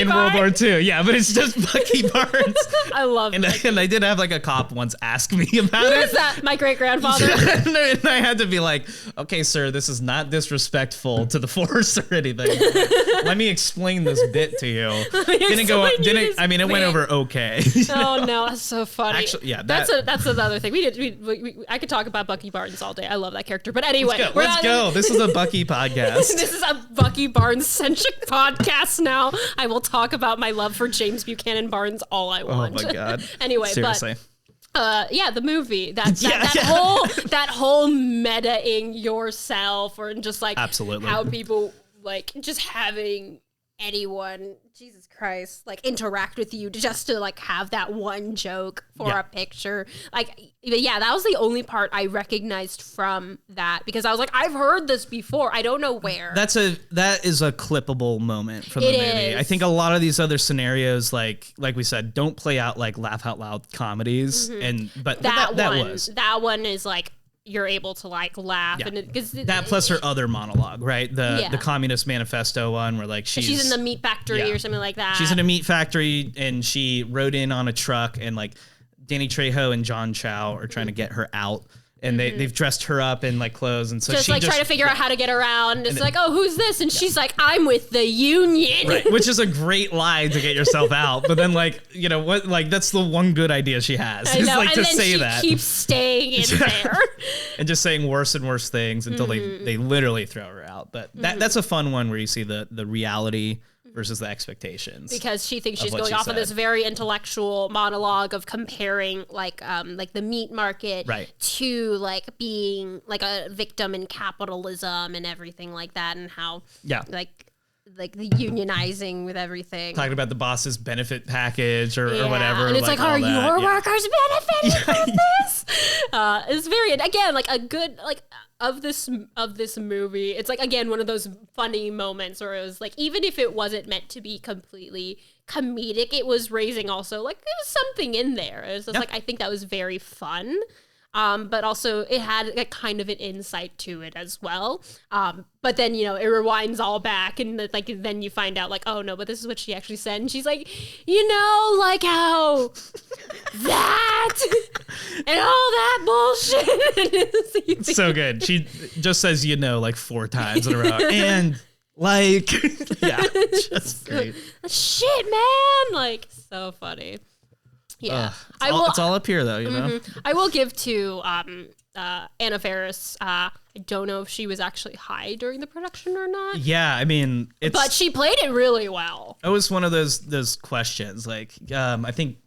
World War II. Yeah, but it's just Bucky Barnes. I love it. And I did have a cop once ask me about it. Who is that? My great grandfather. And I had to be okay, sir, this is not disrespectful to the force or anything. Let me explain this bit to you. It went over okay. Oh no, that's so funny. Actually, yeah, that's another thing. I could talk about Bucky Barnes all day. I love that character. But anyway, let's go. This is a Bucky podcast. This is a Bucky Barnes centric podcast now. I will talk about my love for James Buchanan Barnes all I want. Oh my God. Anyway, seriously. But the movie that whole meta-ing yourself, or just absolutely how people just having anyone, Jesus Christ, like interact with you just to like have that one joke for a picture. Like, yeah, that was the only part I recognized from that, because I was like, I've heard this before. I don't know where. That is a clippable moment from the movie. I think a lot of these other scenarios, like we said, don't play out like laugh out loud comedies. But that one is like, you're able to like laugh and that plus her other monologue, right? The Communist Manifesto one where like she's in the meat factory or something like that. She's in a meat factory and she rode in on a truck, and like Danny Trejo and John Chow are trying to get her out. And they've dressed her up in like clothes, and so just trying to figure out how to get around. It's like, oh, who's this? And she's like, I'm with the union, right? Which is a great lie to get yourself out. But then, like, you know what? Like, that's the one good idea she has. I know. Like, and to then say she that, keeps staying in there, and just saying worse and worse things until they literally throw her out. But that's a fun one where you see the reality versus the expectations, because she thinks she's going off of this very intellectual monologue of comparing like the meat market to like being like a victim in capitalism and everything like that, and how like the unionizing with everything, talking about the boss's benefit package or whatever, and it's like are your workers benefiting from this? It's very, again, like a good like of this movie, it's like, again, one of those funny moments where it was like, even if it wasn't meant to be completely comedic, it was raising also like there was something in there. It was just like, I think that was very fun. But also it had a kind of an insight to it as well. But then, you know, it rewinds all back, and like then you find out like, oh no, but this is what she actually said. And she's like, you know, like how that and all that bullshit. It's so good. She just says, you know, like 4 times in a row. And like, just great. Shit, man. Like, so funny. Yeah, it's all up here though, you know. I will give to Anna Faris. I don't know if she was actually high during the production or not. Yeah, I mean, but she played it really well. It was one of those questions. Like, I think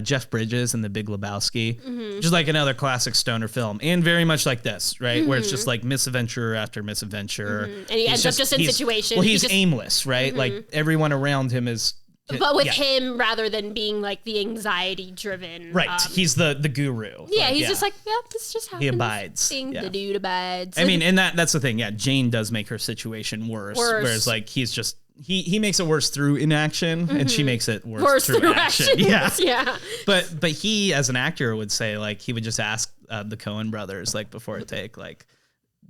Jeff Bridges in The Big Lebowski, just like another classic stoner film, and very much like this, right, where it's just like misadventure after misadventure, and he ends up just in situations. Well, he's aimless, right? Like everyone around him is. But with him, rather than being like the anxiety-driven, right? He's the guru. Yeah, he's just like, yep, this just happens. He abides. The dude abides. I mean, and that's the thing. Yeah, Jane does make her situation worse. Whereas like he's just he makes it worse through inaction, and she makes it worse through action. Yeah. But he, as an actor, would say like he would just ask the Coen brothers like before a take, like,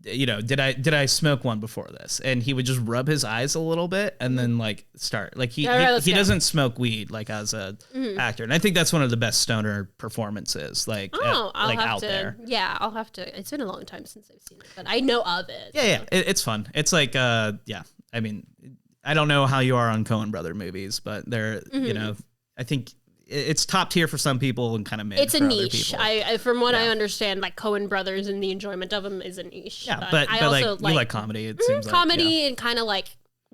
you know, did I smoke one before this? And he would just rub his eyes a little bit and then like start. Like he doesn't smoke weed like as a actor. And I think that's one of the best stoner performances like out there. Yeah, I'll have to. It's been a long time since I've seen it, but I know of it. Yeah, it's fun. It's like I mean, I don't know how you are on Coen brother movies, but they're you know, I think it's top tier for some people and kind of mid. It's a for niche. From what I understand, like Coen brothers and the enjoyment of them is a niche. Yeah, but I also like you like comedy. It seems comedy and kind of like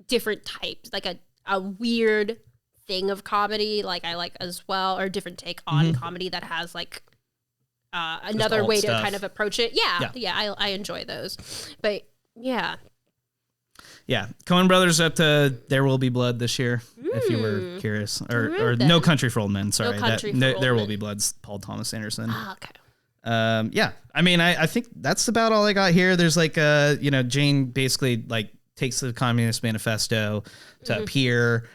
different types, like a weird thing of comedy. Like I like as well, or a different take on comedy that has like another way to kind of approach it. Yeah, I enjoy those, but yeah. Yeah, Coen Brothers up to There Will Be Blood this year, if you were curious. Or No Country for Old Men, sorry. There Will Be Blood's Paul Thomas Anderson. Oh, okay. Yeah, I mean, I think that's about all I got here. There's like, you know, Jane basically like takes the Communist Manifesto to appear.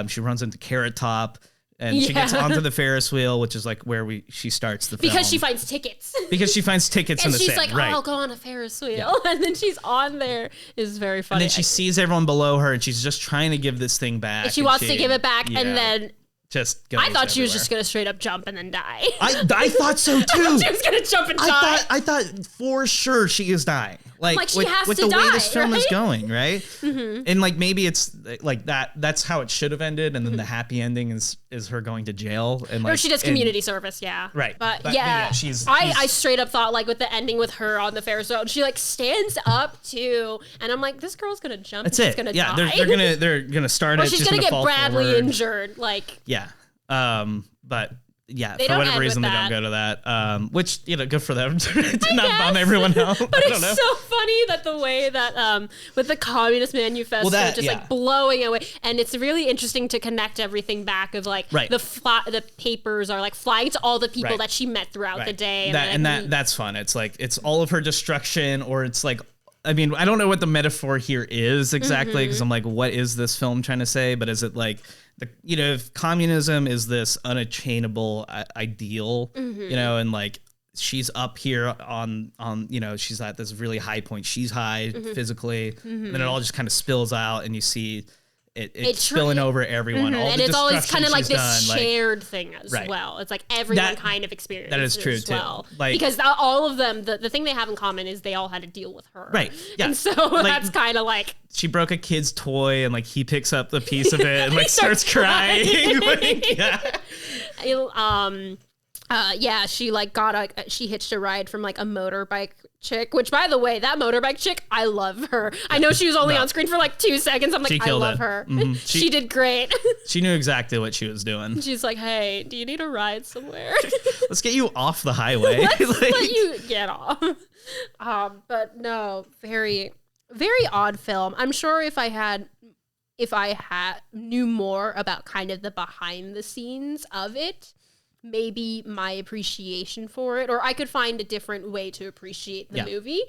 She runs into Carrot Top. And she gets onto the Ferris wheel, which is like where she starts the film. Because she finds tickets. Because she finds tickets in the sand. And she's like, I'll go on a Ferris wheel. And then she's on there. It's very funny. And then she sees everyone below her, and she's just trying to give this thing back. And she wants to give it back, and then... just goes I thought she was everywhere. just going to straight up jump and then die. I thought so, too. I thought she was going to jump and die. I thought for sure she is dying. Like she has with to the die, way this film right? is going, right? And like maybe it's like that's how it should have ended, and then the happy ending is her going to jail, and like or she does community service, right. But yeah, I straight up thought like with the ending with her on the Ferris wheel, and she like stands up too, and I'm like, this girl's gonna jump. That's and it. She's gonna die. They're gonna start or it. she's she's gonna get fall Bradley forward. injured. Like but yeah, They for don't whatever end reason with they that. don't go to that. Which, you know, good for them to not bum everyone out. But it's so funny that the way that with the Communist Manifesto like blowing away, and it's really interesting to connect everything back of like the papers are like flying to all the people that she met throughout the day, that's fun. It's like it's all of her destruction, or it's like, I mean, I don't know what the metaphor here is exactly, because I'm like, what is this film trying to say? But is it like, you know, if communism is this unattainable ideal, you know, and like she's up here on, you know, she's at this really high point. She's high physically, and then it all just kind of spills out, and you see it's spilling over everyone. All and the it's always kind of like this done, shared thing as well. It's like everyone kind of experiences that is true as well. Too. Like, because all of them, the thing they have in common is they all had to deal with her. Right. Yeah. And so that's kind of like, she broke a kid's toy, and like he picks up the piece of it and like starts crying. Like, she like she hitched a ride from like a motorbike chick, which by the way, that motorbike chick, I love her. I know she was only on screen for like 2 seconds. I'm like, I love her. She did great. She knew exactly what she was doing. She's like, hey, do you need a ride somewhere? Let's get you off the highway. Let's let you get off. But no, very, very odd film. I'm sure if I had knew more about kind of the behind the scenes of it, maybe my appreciation for it, or I could find a different way to appreciate the movie.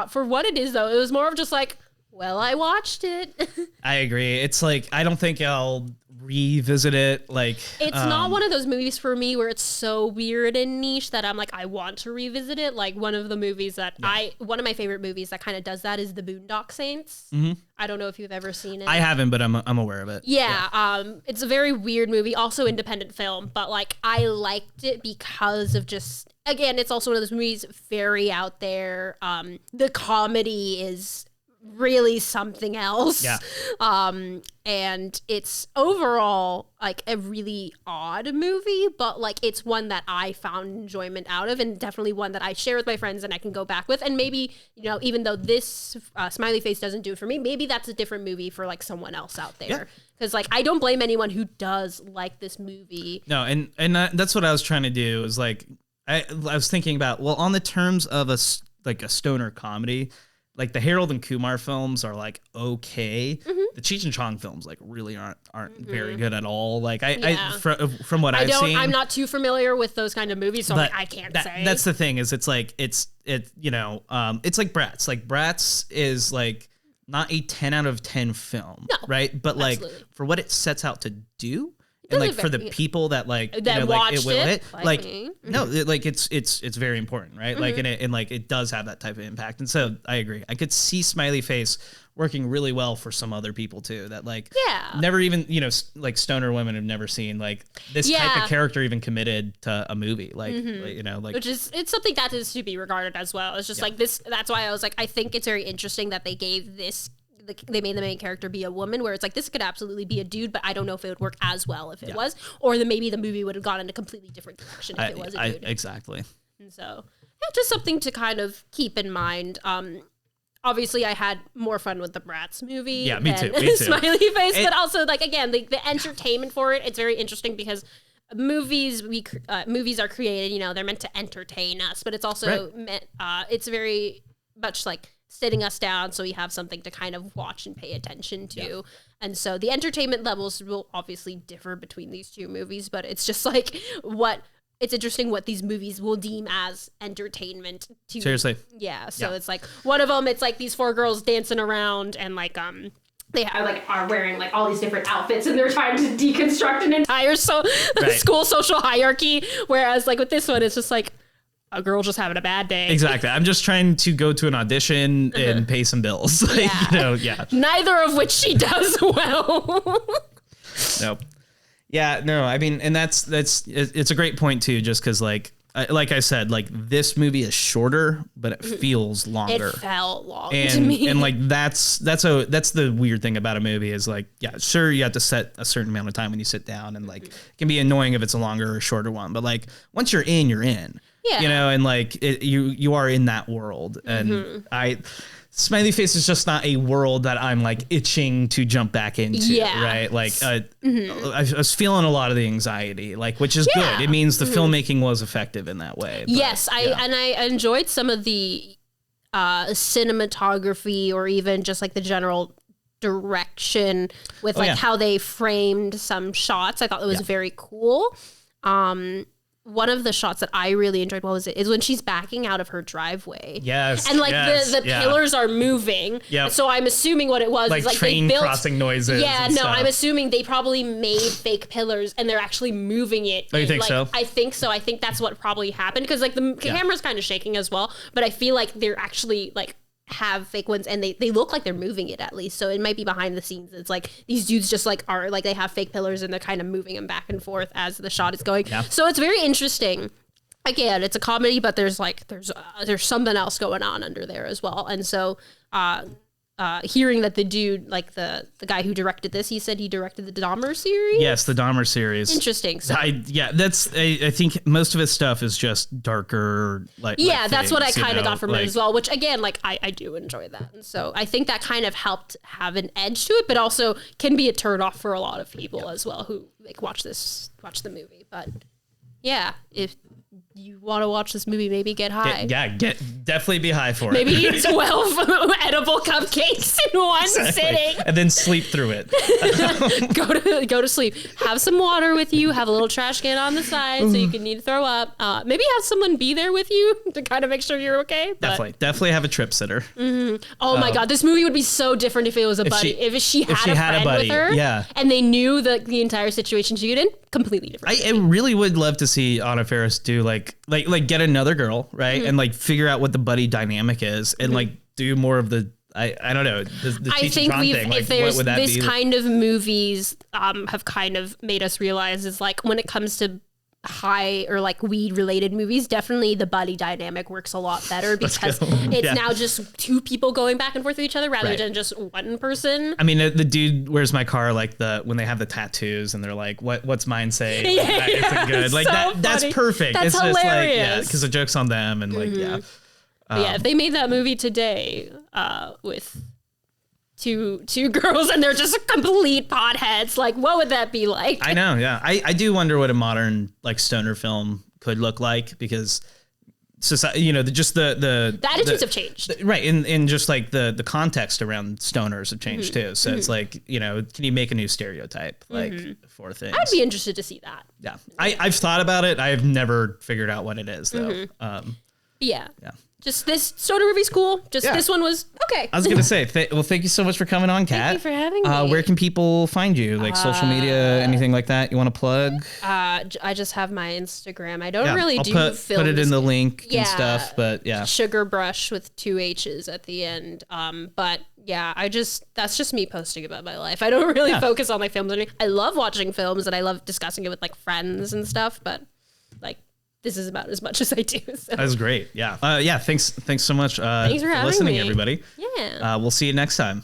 For what it is, though, it was more of just like, well, I watched it. I agree. It's like, I don't think I'll revisit it. Like, it's not one of those movies for me where it's so weird and niche that I'm like, I want to revisit it. Like one of the movies that one of my favorite movies that kind of does that is The Boondock Saints. I don't know if you've ever seen it. I haven't, but I'm aware of it. Yeah. It's a very weird movie, also independent film, but like I liked it because of just, again, it's also one of those movies very out there. The comedy is really something else. Yeah. And it's overall like a really odd movie, but like it's one that I found enjoyment out of, and definitely one that I share with my friends and I can go back with. And maybe, you know, even though this Smiley Face doesn't do it for me, maybe that's a different movie for like someone else out there. Because like I don't blame anyone who does like this movie. No, and that's what I was trying to do, is like I was thinking about, well, on the terms of a stoner comedy, like the Harold and Kumar films are like okay. The Cheech and Chong films like really aren't very good at all. Like from what I've seen, I'm not too familiar with those kind of movies, so I can't say. That's the thing, is it's like it's you know, it's like Bratz. Like Bratz is like not a 10 out of 10 film, right? But like for what it sets out to do, and like for the people that like that, you know, like it will hit, like no, like it's very important, right? Like and like it does have that type of impact. And so I agree. I could see Smiley Face working really well for some other people too, that like never even, you know, like stoner women have never seen like this type of character even committed to a movie, like, you know, like, which is, it's something that is to be regarded as well. It's just like this, that's why I was like, I think it's very interesting that they gave this, they made the main character be a woman, where it's like this could absolutely be a dude, but I don't know if it would work as well if it was, or then maybe the movie would have gone in a completely different direction if it was a dude. Exactly. And so just something to kind of keep in mind. Obviously, I had more fun with the Bratz movie. Yeah, me too. Smiley Face, but also like again, the entertainment for it. It's very interesting because movies are created. You know, they're meant to entertain us, but it's also meant. It's very much like sitting us down so we have something to kind of watch and pay attention to. Yeah. And so the entertainment levels will obviously differ between these two movies, but it's just like it's interesting what these movies will deem as entertainment. Seriously. Yeah. So it's like one of them, it's like these 4 girls dancing around and like, they are wearing like all these different outfits and they're trying to deconstruct an entire school social hierarchy. Whereas like with this one, it's just like a girl just having a bad day. Exactly. I'm just trying to go to an audition and pay some bills. Like, you know, Neither of which she does well. Nope. Yeah, no, I mean, and it's a great point too, just because like I said, like this movie is shorter, but it feels longer. It felt long to me. And like that's the weird thing about a movie is like, yeah, sure, you have to set a certain amount of time when you sit down, and like it can be annoying if it's a longer or shorter one, but like once you're in, you're in. Yeah. You know, and like you are in that world, and Smiley Face is just not a world that I'm like itching to jump back into, right? Like I was feeling a lot of the anxiety, like, which is good. It means the filmmaking was effective in that way. But, yes, I enjoyed some of the cinematography, or even just like the general direction with how they framed some shots. I thought that was very cool. One of the shots that I really enjoyed, is when she's backing out of her driveway. Yes. And like the pillars are moving. Yep. So I'm assuming what it was like is like train they built crossing noises. Yeah, no, stuff. I'm assuming they probably made fake pillars and they're actually moving it. Oh, you think like, so? I think so. I think that's what probably happened, because like the camera's kind of shaking as well, but I feel like they're actually like have fake ones, and they look like they're moving it at least. So it might be behind the scenes. It's like these dudes just like are like, they have fake pillars and they're kind of moving them back and forth as the shot is going. So it's very interesting. Again, it's a comedy, but there's something else going on under there as well. And so hearing that the dude, like the guy who directed this, he said he directed the Dahmer series. Yes, the Dahmer series. Interesting. So I think most of his stuff is just darker. That's what I kind of got from it as well. Which again, like I do enjoy that, and so I think that kind of helped have an edge to it, but also can be a turn off for a lot of people as well who like watch the movie. But yeah, if you want to watch this movie, maybe get high. Definitely be high for it. Maybe eat 12 edible cupcakes in one sitting. And then sleep through it. Go to sleep. Have some water with you. Have a little trash can on the side so you can need to throw up. Maybe have someone be there with you to kind of make sure you're okay. Definitely have a trip sitter. Mm-hmm. Oh my God, this movie would be so different if it was a buddy. If she had a friend with her, and they knew the entire situation she was in. Completely different. I really would love to see Anna Faris do like get another girl, right? And like figure out what the buddy dynamic is, and like do more of the I don't know, the I think thing. Like, if there's this kind of movies have kind of made us realize is like when it comes to high or like weed related movies, definitely the buddy dynamic works a lot better, because it's now just two people going back and forth with each other rather than just one person. I mean, the dude Where's My Car, like when they have the tattoos and they're like, what's mine say? That isn't good. Like so that's perfect. That's it's hilarious. Just like, because the joke's on them, and like if they made that movie today with two girls and they're just complete potheads, like what would that be like? I know, yeah. I do wonder what a modern like stoner film could look like, because society, you know, the attitudes have changed, right? In just like the context around stoners have changed too. So it's like, you know, can you make a new stereotype like for things? I'd be interested to see that. Yeah, I've thought about it. I've never figured out what it is though. Yeah. Just this stoner movie's cool. This one was okay. I was going to say, thank you so much for coming on, Kat. Thank you for having me. Where can people find you? Like social media, anything like that you want to plug? I just have my Instagram. I don't really I'll do films. Put it in the link and stuff, but Sugar Brush with 2 H's at the end. But yeah, that's just me posting about my life. I don't really focus on like films or anything. I love watching films and I love discussing it with like friends and stuff, but like this is about as much as I do. So. That's great. Yeah. Thanks so much Thanks for listening, me. everybody. Yeah. We'll see you next time.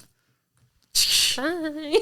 Bye.